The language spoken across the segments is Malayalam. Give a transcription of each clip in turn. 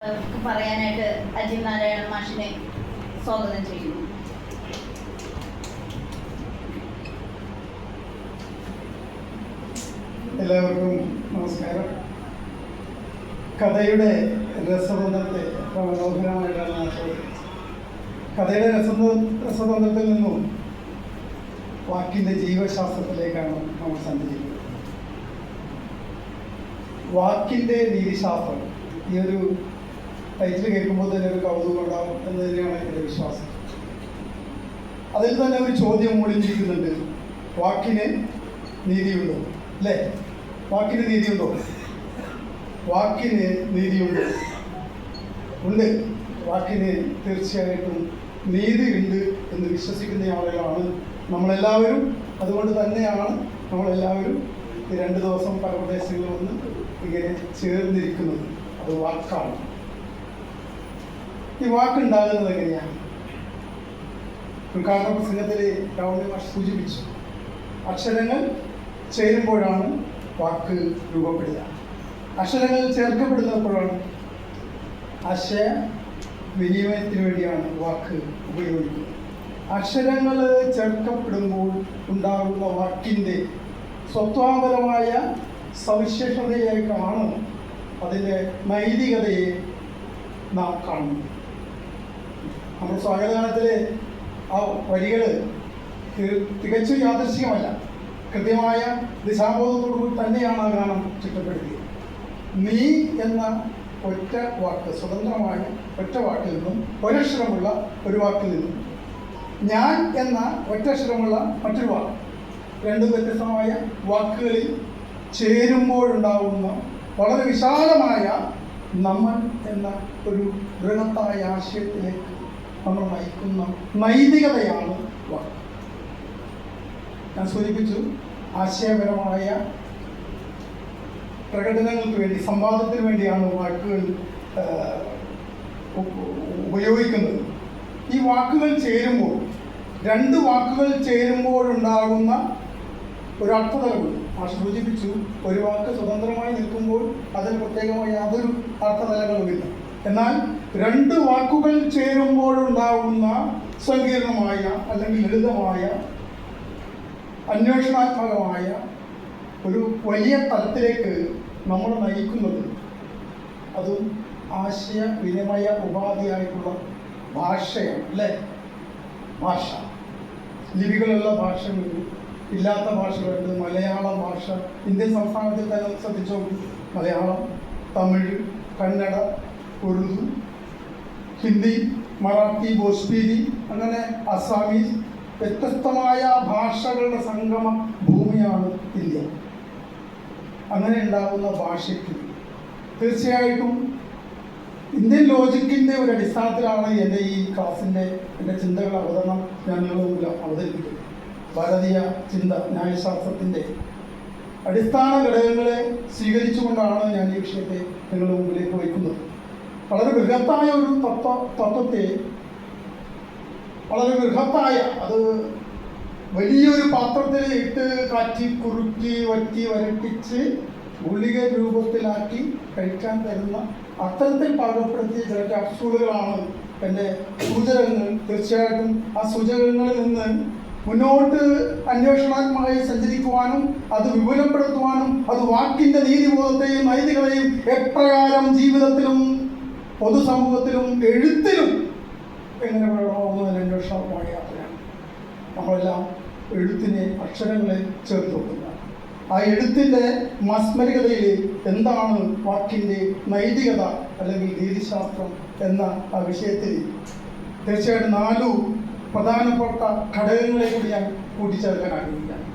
പറയാനായിട്ട് അജീവ് നാരായണ മാഷിനെ സ്വാഗതം ചെയ്യുന്നു. എല്ലാവർക്കും നമസ്കാരം. കഥയുടെ രസതന്ത്രത്തെ മനോഹരമായിട്ടാണ് ആസ്വദിച്ചത്. കഥയുടെ രസതന്ത്രത്തിൽ നിന്നും വാക്കിൻ്റെ ജീവശാസ്ത്രത്തിലേക്കാണ് നമ്മൾ സഞ്ചരിക്കുന്നത്. വാക്കിൻ്റെ നീതിശാസ്ത്രം, ഈ ഒരു ടൈറ്റിൽ കേൾക്കുമ്പോൾ തന്നെ ഒരു കൗതുകം ഉണ്ടാവും എന്ന് തന്നെയാണ് എൻ്റെ വിശ്വാസം. അതിൽ തന്നെ ഒരു ചോദ്യം ഒളിഞ്ഞിരിക്കുന്നുണ്ട്: വാക്കിന് നീതിയുണ്ടോ? അല്ലേ? വാക്കിന് നീതിയുണ്ടോ? വാക്കിന് നീതിയുണ്ട്. ഉണ്ട്. വാക്കിന് തീർച്ചയായിട്ടും നീതിയുണ്ട് എന്ന് വിശ്വസിക്കുന്ന ആളുകളാണ് നമ്മളെല്ലാവരും. അതുകൊണ്ട് തന്നെയാണ് നമ്മളെല്ലാവരും ഈ 2 ദിവസം പല പ്രദേശങ്ങളിൽ വന്ന് ഇങ്ങനെ ചേർന്നിരിക്കുന്നത്. അത് വാക്കാണ്. ഈ വാക്കുണ്ടാകുന്നത് എങ്ങനെയാണ്? ഉദ്ഘാടന പ്രസംഗത്തിൽ രാഹുൽ മാഷ് സൂചിപ്പിച്ചു, അക്ഷരങ്ങൾ ചേരുമ്പോഴാണ് വാക്ക് രൂപപ്പെടുക. അക്ഷരങ്ങൾ ചേർക്കപ്പെടുന്നപ്പോഴാണ് ആശയ വിനിമയത്തിന് വേണ്ടിയാണ് വാക്ക് ഉപയോഗിക്കുന്നത്. അക്ഷരങ്ങൾ ചേർക്കപ്പെടുമ്പോൾ ഉണ്ടാകുന്ന വാക്കിൻ്റെ സ്വത്വാപരമായ സവിശേഷതയേക്കാണ് അതിൻ്റെ നൈതികതയെ നാം കാണുന്നത്. നമ്മുടെ സ്വാഗതഗാനത്തിലെ ആ വരികൾ തികച്ചും യാദൃശ്ചികമല്ല, കൃത്യമായ ദിശാബോധത്തോടുകൂടി തന്നെയാണ് ആ ഗാനം ചിട്ടപ്പെടുത്തിയത്. നീ എന്ന ഒറ്റ വാക്ക്, സ്വതന്ത്രമായ ഒറ്റ വാക്കിൽ നിന്നും, ഒരക്ഷരമുള്ള ഒരു വാക്കിൽ നിന്നും, ഞാൻ എന്ന ഒറ്റക്ഷരമുള്ള മറ്റൊരു വാക്ക്, 2 വ്യത്യസ്തമായ വാക്കുകളിൽ ചേരുമ്പോഴുണ്ടാകുന്ന വളരെ വിശാലമായ നമ്മൾ എന്ന ഒരു ബൃഹത്തായ ആശയത്തിലേക്ക് നമ്മൾ നയിക്കുന്ന നൈതികതയാണ് വാക്ക്. ഞാൻ സൂചിപ്പിച്ചു, ആശയപരമായ പ്രകടനങ്ങൾക്ക് വേണ്ടി, സംവാദത്തിന് വേണ്ടിയാണ് വാക്കുകൾ ഉപയോഗിക്കുന്നത്. ഈ വാക്കുകൾ ചേരുമ്പോൾ, 2 വാക്കുകൾ ചേരുമ്പോഴുണ്ടാകുന്ന ഒരു അർത്ഥതലമുണ്ട്. ആ സൂചിപ്പിച്ചു, ഒരു വാക്ക് സ്വതന്ത്രമായി നിൽക്കുമ്പോൾ അതിന് പ്രത്യേകമായ യാതൊരു അർത്ഥതലങ്ങളുമില്ല. എന്നാൽ 2 വാക്കുകൾ ചേരുമ്പോഴുണ്ടാകുന്ന സങ്കീർണമായ അല്ലെങ്കിൽ ലളിതമായ അന്വേഷണാത്മകമായ ഒരു വലിയ തലത്തിലേക്ക് നമ്മൾ നയിക്കുന്നത് അതും ആശയവിനിമയ ഉപാധിയായിട്ടുള്ള ഭാഷയാണ്. അല്ലേ? ഭാഷ, ലിപികളുള്ള ഭാഷകളുണ്ട്, ഇല്ലാത്ത ഭാഷകളുണ്ട്. മലയാള ഭാഷ ഇന്ത്യൻ സംസ്ഥാനത്തിൽ തന്നെ ശ്രദ്ധിച്ചോ, മലയാളം, തമിഴ്, കന്നഡ, ഉറുദു, ഹിന്ദി, മറാഠി, ഭോജ്പൂരി, അങ്ങനെ അസാമീസ്, വ്യത്യസ്തമായ ഭാഷകളുടെ സംഗമ ഭൂമിയാണ് ഇന്ത്യ. അങ്ങനെ ഉണ്ടാകുന്ന ഭാഷയ്ക്ക് തീർച്ചയായിട്ടും ഇന്ത്യൻ ലോജിക്കിൻ്റെ ഒരു അടിസ്ഥാനത്തിലാണ് എൻ്റെ ഈ ക്ലാസ്സിൻ്റെ എൻ്റെ ചിന്തകൾ അവതരണം ഞാൻ നിങ്ങളുടെ മുമ്പിൽ അവതരിപ്പിക്കുന്നത്. ഭാരതീയ ചിന്ത, ന്യായശാസ്ത്രത്തിൻ്റെ അടിസ്ഥാന ഘടകങ്ങളെ സ്വീകരിച്ചുകൊണ്ടാണ് ഞാൻ ഈ വിഷയത്തെ നിങ്ങളുടെ മുമ്പിലേക്ക് വയ്ക്കുന്നത്. വളരെ ബൃഹത്തായ ഒരു തത്വത്തെ, വളരെ ബൃഹത്തായ, അത് വലിയൊരു പാത്രത്തിൽ ഇട്ട് കാറ്റി കുറുക്കി വറ്റി വരട്ടിച്ച് ഗുളിക രൂപത്തിലാക്കി കഴിക്കാൻ തരുന്ന അത്തരത്തിൽ പാകപ്പെടുത്തിയ ചില ക്യാപ്സൂളുകളാണ് എൻ്റെ സൂചകങ്ങൾ. തീർച്ചയായിട്ടും ആ സൂചകങ്ങളിൽ നിന്ന് മുന്നോട്ട് അന്വേഷണാത്മകമായി സഞ്ചരിക്കുവാനും അത് വിപുലപ്പെടുത്തുവാനും അത് വാക്കിൻ്റെ നീതിബോധത്തെയും നൈതികതയും എപ്രകാരം ജീവിതത്തിലും പൊതുസമൂഹത്തിലും എഴുത്തിലും എങ്ങനെ പ്രകടമാകുന്നതിന് അന്വേഷണമായ യാത്രയാണ്. നമ്മളെല്ലാം എഴുത്തിനെ, അക്ഷരങ്ങളെ ചേർത്ത് വെക്കുക. ആ എഴുത്തിൻ്റെ മാസ്മരികതയിൽ എന്താണ് വാക്കിൻ്റെ നൈതികത അല്ലെങ്കിൽ നീതിശാസ്ത്രം എന്ന ആ വിഷയത്തിൽ തീർച്ചയായിട്ടും 4 പ്രധാനപ്പെട്ട ഘടകങ്ങളെ കൂടി ഞാൻ കൂട്ടിച്ചേർക്കാൻ ആഗ്രഹിക്കുകയാണ്.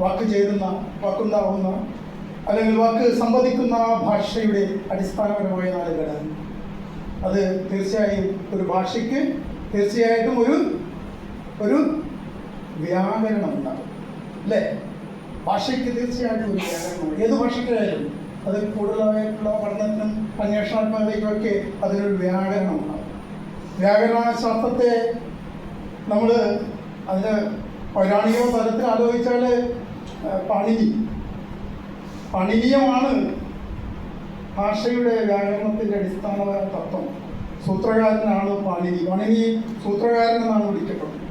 വാക്ക് ചേരുന്ന, വാക്കുണ്ടാവുന്ന അല്ലെങ്കിൽ വാക്ക് സംവദിക്കുന്ന ഭാഷയുടെ അടിസ്ഥാനപരമായ 4 ഘടകങ്ങൾ. അത് തീർച്ചയായും ഒരു ഭാഷയ്ക്ക് തീർച്ചയായിട്ടും ഒരു വ്യാകരണം ഉണ്ടാകും. അല്ലേ? ഭാഷയ്ക്ക് തീർച്ചയായിട്ടും ഒരു വ്യാകരണമാണ്. ഏത് ഭാഷയ്ക്കായാലും അത് കൂടുതലായിട്ടുള്ള പഠനത്തിനും അന്വേഷണാത്മകതയ്ക്കുമൊക്കെ അതിനൊരു വ്യാകരണം ഉണ്ടാകും. വ്യാകരണ ശാസ്ത്രത്തെ നമ്മൾ അതിന് പൗരാണിക തലത്തിൽ ആലോചിച്ചാൽ പാണിനീയമാണ് ഭാഷയുടെ വ്യാകരണത്തിൻ്റെ അടിസ്ഥാനപര തത്വം സൂത്രകാരനാണ് പാണിനി. പാണിനി സൂത്രകാരനെന്നാണ് വിളിക്കപ്പെടുന്നത്.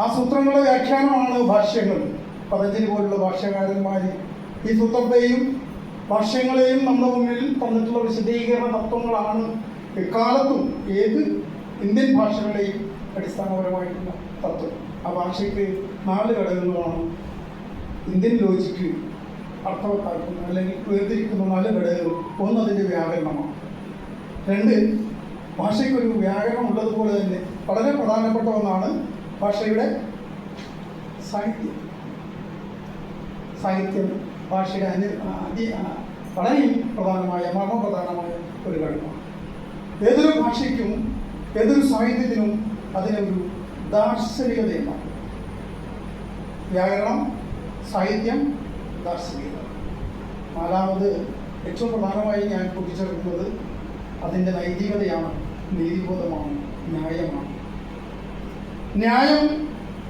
ആ സൂത്രങ്ങളുടെ വ്യാഖ്യാനമാണ് ഭാഷ്യങ്ങൾ. പതഞ്ജലി പോലുള്ള ഭാഷ്യകാരന്മാർ ഈ സൂത്രത്തെയും ഭാഷ്യങ്ങളെയും നമ്മുടെ മുന്നിൽ തന്നിട്ടുള്ള വിശദീകരണ തത്വങ്ങളാണ് എക്കാലത്തും ഏത് ഇന്ത്യൻ ഭാഷകളുടെയും അടിസ്ഥാനപരമായിട്ടുള്ള തത്വം. ആ ഭാഷയ്ക്ക് 4 ഘടകങ്ങളാണ് ഇന്ത്യൻ ലോജിക്ക് അർത്ഥവത്താക്കുന്ന അല്ലെങ്കിൽ വേർതിരിക്കുന്ന 4 ഘടകങ്ങൾ. ഒന്ന് അതിൻ്റെ വ്യാകരണമാണ്. 2 ഭാഷയ്ക്കൊരു വ്യാകരണം ഉള്ളതുപോലെ തന്നെ വളരെ പ്രധാനപ്പെട്ട ഒന്നാണ് ഭാഷയുടെ സാഹിത്യം. സാഹിത്യം ഭാഷയുടെ വളരെ പ്രധാനമായ മർമ്മപ്രധാനമായ ഒരു ഘടകമാണ്. ഏതൊരു ഭാഷയ്ക്കും ഏതൊരു സാഹിത്യത്തിനും അതിനൊരു ദാർശനികതയുണ്ടാകും. വ്യാകരണം, സാഹിത്യം, ദാർശനികത. 4ാമത് ഏറ്റവും പ്രധാനമായി ഞാൻ കൂട്ടിച്ചേർക്കുന്നത് അതിൻ്റെ നൈതികതയാണ്, നീതിബോധമാണ്, ന്യായമാണ്. ന്യായം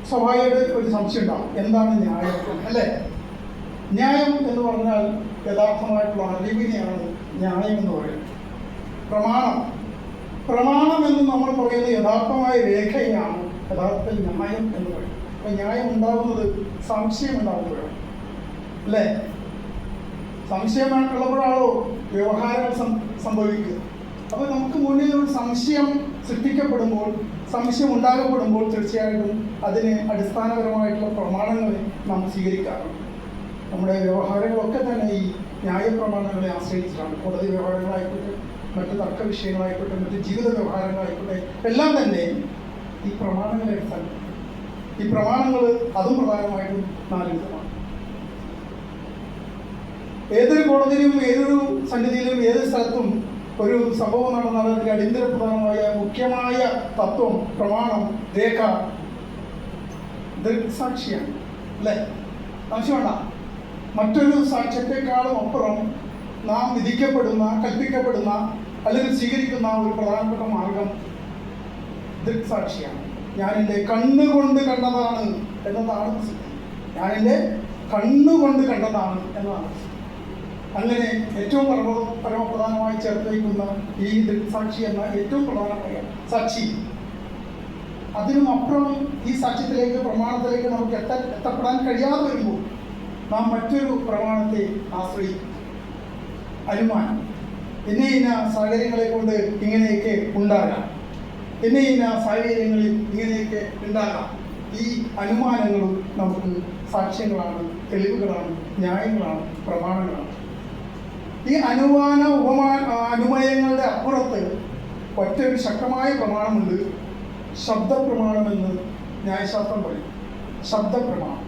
സ്വാഭാവികമായിട്ട് ഒരു സംശയം ഉണ്ടാവും. എന്താണ് ന്യായം അല്ലേ? ന്യായം എന്ന് പറഞ്ഞാൽ യഥാർത്ഥമായിട്ടുള്ള അറിവിനെയാണ് ന്യായം എന്ന് പറയുന്നത്. പ്രമാണം എന്ന് നമ്മൾ പറയുന്നത് യഥാർത്ഥമായ രേഖയാണ് യഥാർത്ഥത്തിൽ ന്യായം എന്ന് പറയുന്നത്. അപ്പം ന്യായം ഉണ്ടാകുന്നത് സംശയം ഉണ്ടാകുമ്പോഴാണ് അല്ലേ? സംശയമായിട്ടുള്ളപ്പോഴാണോ വ്യവഹാരങ്ങൾ സംഭവിക്കുക. അപ്പോൾ നമുക്ക് മുന്നിൽ ഒരു സംശയം സൃഷ്ടിക്കപ്പെടുമ്പോൾ, സംശയം ഉണ്ടാകപ്പെടുമ്പോൾ തീർച്ചയായിട്ടും അതിന് അടിസ്ഥാനപരമായിട്ടുള്ള പ്രമാണങ്ങളെ നാം സ്വീകരിക്കാറുണ്ട്. നമ്മുടെ വ്യവഹാരങ്ങളൊക്കെ തന്നെ ഈ ന്യായപ്രമാണങ്ങളെ ആശ്രയിച്ചിട്ടാണ്. കോടതി വ്യവഹാരങ്ങളായിക്കോട്ടെ, മറ്റ് തർക്ക വിഷയങ്ങളായിക്കോട്ടെ, മറ്റ് ജീവിത വ്യവഹാരങ്ങളായിക്കോട്ടെ, എല്ലാം തന്നെ ഈ പ്രമാണങ്ങളെ അടിസ്ഥാനം. ഈ പ്രമാണങ്ങൾ അതും പ്രധാനമായിട്ടും 4 വിധമാണ്. ഏതൊരു കോടതിയിലും ഏതൊരു സന്നിധിയിലും ഏതൊരു സ്ഥലത്തും ഒരു സംഭവം നടന്നാൽ അതിൻ്റെ അടിയന്തര പ്രധാനമായ മുഖ്യമായ തത്വം, പ്രമാണം, രേഖ ദൃക്സാക്ഷിയാണ് അല്ലേ? സംശയമുണ്ട? മറ്റൊരു സാക്ഷ്യത്തെക്കാളും അപ്പുറം നാം വിധിക്കപ്പെടുന്ന, കൽപ്പിക്കപ്പെടുന്ന അല്ലെങ്കിൽ സ്വീകരിക്കുന്ന ഒരു പ്രധാനപ്പെട്ട മാർഗം ദൃക്സാക്ഷിയാണ്. ഞാൻ എൻ്റെ കണ്ണുകൊണ്ട് കണ്ടതാണ് എന്നതാണ് പ്രസിദ്ധി. ഞാൻ എൻ്റെ കണ്ണുകൊണ്ട് കണ്ടതാണ് എന്നതാണ് പ്രസിദ്ധി. അങ്ങനെ ഏറ്റവും പരമപ്രധാനമായി ചേർത്ത് വയ്ക്കുന്ന ഈ ദൃക്സാക്ഷി എന്ന ഏറ്റവും പ്രധാനമായ സാക്ഷി, അതിനും അപ്പുറം ഈ സാക്ഷ്യത്തിലേക്ക്, പ്രമാണത്തിലേക്ക് നമുക്ക് എത്തപ്പെടാൻ കഴിയാതെ വരുമ്പോൾ നാം മറ്റൊരു പ്രമാണത്തെ ആശ്രയിക്കും. അനുമാനം. ഇന്ന സാഹചര്യങ്ങളെ കൊണ്ട് ഇങ്ങനെയൊക്കെ ഉണ്ടാകാം, ഇന്ന സാഹചര്യങ്ങളിൽ ഇങ്ങനെയൊക്കെ ഉണ്ടാകാം. ഈ അനുമാനങ്ങളും നമുക്ക് സാക്ഷ്യങ്ങളാണ്, തെളിവുകളാണ്, ന്യായങ്ങളാണ്, പ്രമാണങ്ങളാണ്. ഈ അനുമയങ്ങളുടെ അപ്പുറത്ത് ഒറ്റൊരു ശക്തമായ പ്രമാണമുണ്ട്. ശബ്ദപ്രമാണമെന്ന് ന്യായശാസ്ത്രം പറയും. ശബ്ദപ്രമാണം.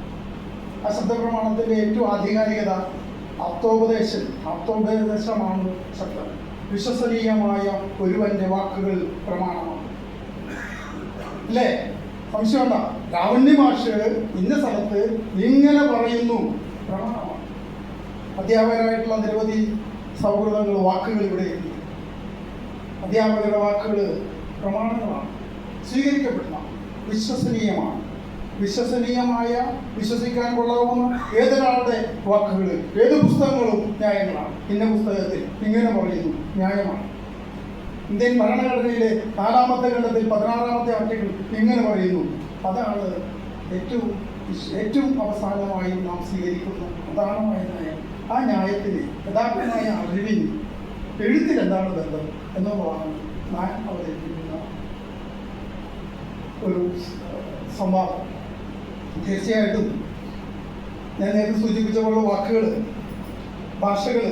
ആ ശബ്ദപ്രമാണത്തിൻ്റെ ഏറ്റവും ആധികാരികത അർത്ഥോപദേശമാണ് ശബ്ദം. വിശ്വസനീയമായ ഒരുവന്റെ വാക്കുകൾ പ്രമാണമാണ് അല്ലേ? സംശയമുണ്ട? ലാവണ്യ മാഷ് ഇന്ന സ്ഥലത്ത് ഇങ്ങനെ പറയുന്നു, പ്രമാണമാണ്. അധ്യാപകരായിട്ടുള്ള നിരവധി സൗഹൃദങ്ങൾ, വാക്കുകൾ ഇവിടെ അധ്യാപകരുടെ വാക്കുകൾ പ്രമാണങ്ങളാണ്, സ്വീകരിക്കപ്പെടുന്ന, വിശ്വസനീയമാണ്. വിശ്വസിക്കാൻ കൊള്ളാവുന്ന ഏതൊരാളുടെ വാക്കുകൾ, ഏത് പുസ്തകങ്ങളും ന്യായങ്ങളാണ്. ഇന്ന പുസ്തകത്തിൽ ഇങ്ങനെ പറയുന്നു, ന്യായമാണ്. ഇന്ത്യൻ ഭരണഘടനയിലെ 4ാമത്തെ ഖണ്ഡത്തിൽ 16ാമത്തെ ആർട്ടിക്കിൾ ഇങ്ങനെ പറയുന്നു. അതാണ് ഏറ്റവും അവസാനമായി നാം സ്വീകരിക്കുന്ന പ്രധാനമായ ന്യായം. ആ ന്യായത്തിന്, യഥാർത്ഥമായ അറിവിന് എഴുത്തിൽ എന്താണ് ബന്ധം എന്നുള്ളതാണ് ഞാൻ അവതരിപ്പിക്കുന്ന ഒരു സംവാദം. തീർച്ചയായിട്ടും ഞാൻ നേരത്തെ സൂചിപ്പിച്ച പോലുള്ള വാക്കുകൾ, ഭാഷകൾ,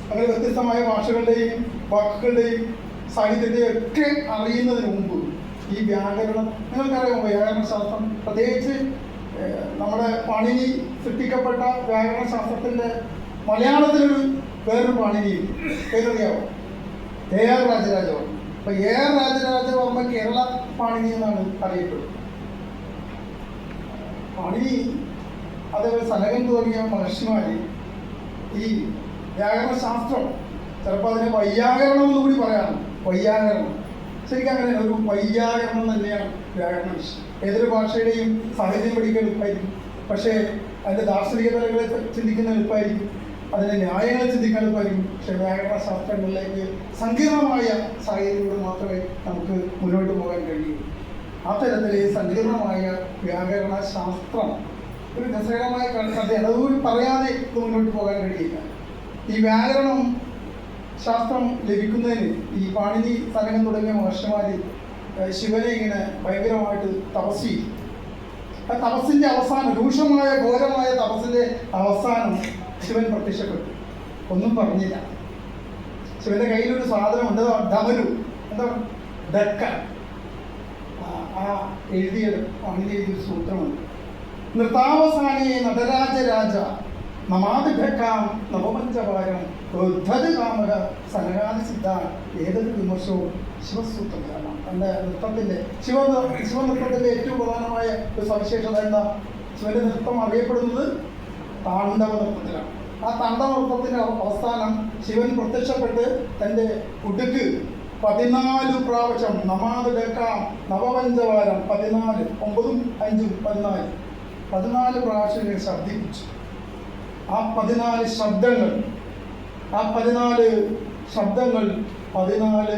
അങ്ങനെ വ്യത്യസ്തമായ ഭാഷകളുടെയും വാക്കുകളുടെയും സാഹിത്യത്തെയും ഒക്കെ അറിയുന്നതിന് മുമ്പ് ഈ വ്യാകരണം, നിങ്ങൾക്കറിയാമോ വ്യാകരണ ശാസ്ത്രം? പ്രത്യേകിച്ച് നമ്മുടെ പാണിനി സൃഷ്ടിക്കപ്പെട്ട വ്യാകരണ ശാസ്ത്രത്തിൻ്റെ മലയാളത്തിലൊരു വേറൊരു പാണിനിയും ഏതറിയാവോ? AR രാജരാജവർമ്മ. അപ്പോൾ AR രാജരാജവർമ്മ കേരള പാണിനി എന്നാണ് അറിയപ്പെടുന്നത്. പാണിനി, അതേപോലെ സനകൻ തുടങ്ങിയ മഹർഷിമാർ ഈ വ്യാകരണ ശാസ്ത്രം, ചിലപ്പോൾ അതിനെ വൈയാകരണം എന്നുകൂടി പറയാം. വൈയാകരണം ശരിക്കും അങ്ങനെ ഒരു വൈയാകരണം തന്നെയാണ് വ്യാകരണ വിഷയം. ഏതൊരു ഭാഷയുടെയും സാഹിത്യം പഠിക്കാൻ എളുപ്പമായിരിക്കും, പക്ഷേ അതിൻ്റെ ദാർശനിക തലങ്ങളെ ചിന്തിക്കുന്ന എളുപ്പമായിരിക്കും. അതിന് ന്യായങ്ങൾ ചിന്തിക്കാൻ വരും. പക്ഷേ വ്യാകരണ ശാസ്ത്രങ്ങളിലേക്ക് സങ്കീർണമായ സാഹചര്യങ്ങൾ മാത്രമേ നമുക്ക് മുന്നോട്ട് പോകാൻ കഴിയൂ. ആ തരത്തിലെ സങ്കീർണമായ വ്യാകരണ ശാസ്ത്രം ഒരു രസകരമായ കഥയാണ്. അതുകൂടി പറയാതെ ഇത് മുന്നോട്ട് പോകാൻ കഴിയില്ല. ഈ വ്യാകരണം ശാസ്ത്രം ലഭിക്കുന്നതിന് ഈ പാണിനി, സനകൻ തുടങ്ങിയ മഹർഷിമാർ ശിവനെ ഇങ്ങനെ ഭയങ്കരമായിട്ട് തപസ് ചെയ്യും. ആ തപസ്സിൻ്റെ അവസാനം, രൂക്ഷമായ ഘോരമായ തപസ്സിൻ്റെ അവസാനം ശിവൻ പ്രത്യക്ഷപ്പെട്ടു. ഒന്നും പറഞ്ഞില്ല. ശിവന്റെ കയ്യിലൊരു സാധനമുണ്ട്, ഡമരു, എന്താ ഡക്ക. ആ എഴുതിയത് പാണിനി എഴുതിയൊരു സൂത്രമുണ്ട്. നൃത്താവസാനേ നടരാജരാജ നമാതിഭക്കാം നവപഞ്ചവാരം വൃദ്ധത് കാമക സനകാദി സിദ്ധാൻ ഏതൊരു വിമർശവും ശിവസൂത്രമാണ്. തൻ്റെ നൃത്തത്തിൻ്റെ ശിവനൃത്തത്തിൻ്റെ ഏറ്റവും പ്രധാനമായ ഒരു സവിശേഷത എന്താ? ശിവന്റെ നൃത്തം അറിയപ്പെടുന്നത് താണ്ഡവ നൃത്തത്തിലാണ്. ആ താണ്ഡവ നൃത്തത്തിൻ്റെ അവസാനം ശിവൻ പ്രത്യക്ഷപ്പെട്ട് തൻ്റെ ഉടുക്ക് 14 പ്രാവശ്യം നമാതിഭക്കാം നവപഞ്ചവാരം 14, 9, 5, 14 പ്രാവശ്യം ശബ്ദിപ്പിച്ചു. ആ 14 ശബ്ദങ്ങൾ 14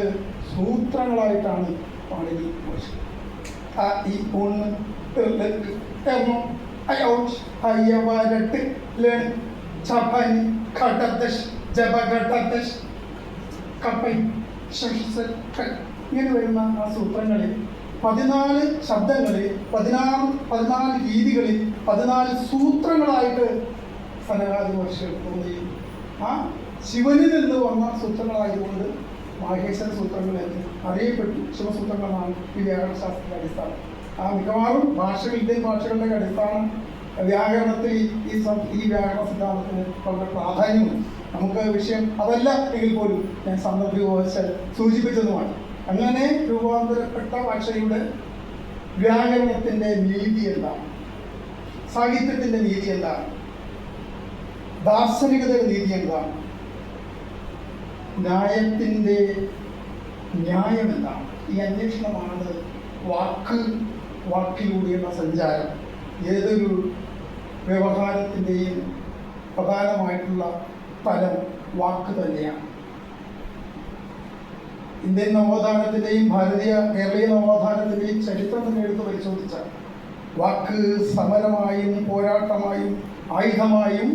സൂത്രങ്ങളായിട്ടാണ് പാണിനി ഇങ്ങനെ വരുന്ന ആ സൂത്രങ്ങളിൽ 14 ശബ്ദങ്ങളിൽ 14 രീതികളിൽ 14 സൂത്രങ്ങളായിട്ട് സനകാദി മഹർഷികൾ തോന്നുകയും ആ ശിവനിൽ നിന്ന് വന്ന സൂത്രങ്ങളായതുകൊണ്ട് മാഹേശ്വര സൂത്രങ്ങൾ എന്ന് അറിയപ്പെട്ടു. ശിവസൂത്രങ്ങളാണ് ഈ വ്യാകരണശാസ്ത്രത്തിൻ്റെ അടിസ്ഥാനം. ആ മിക്കവാറും ഭാഷകൾ, ഇന്ത്യൻ ഭാഷകളുടെ അടിസ്ഥാനം വ്യാകരണത്തിൽ ഈ വ്യാകരണ സിദ്ധാന്തത്തിന് വളരെ പ്രാധാന്യമുണ്ട്. നമുക്ക് വിഷയം അതല്ല എങ്കിൽ പോലും ഞാൻ സന്ദർഭവശാൽ സൂചിപ്പിച്ചതുമാണ്. അങ്ങനെ രൂപാന്തരപ്പെട്ട ഭാഷയുടെ വ്യാകരണത്തിൻ്റെ നീതി എന്താണ്? സാഹിത്യത്തിൻ്റെ നീതി എന്താണ്? ദാർശനികതയുടെ നീതി എന്താണ്? ന്യായത്തിൻ്റെ ന്യായം എന്താണ്? ഈ അന്വേഷണമാണ് വാക്കിലൂടെയുള്ള സഞ്ചാരം. ഏതൊരു വ്യവഹാരത്തിൻ്റെയും പ്രധാനമായിട്ടുള്ള തലം വാക്ക് തന്നെയാണ്. ഇന്ത്യൻ നവോത്ഥാനത്തിൻ്റെയും കേരളീയ നവോത്ഥാനത്തിൻ്റെയും ചരിത്രം തന്നെ എടുത്ത് പരിശോധിച്ചാൽ വാക്ക് സമരമായും പോരാട്ടമായും ആയുധമായും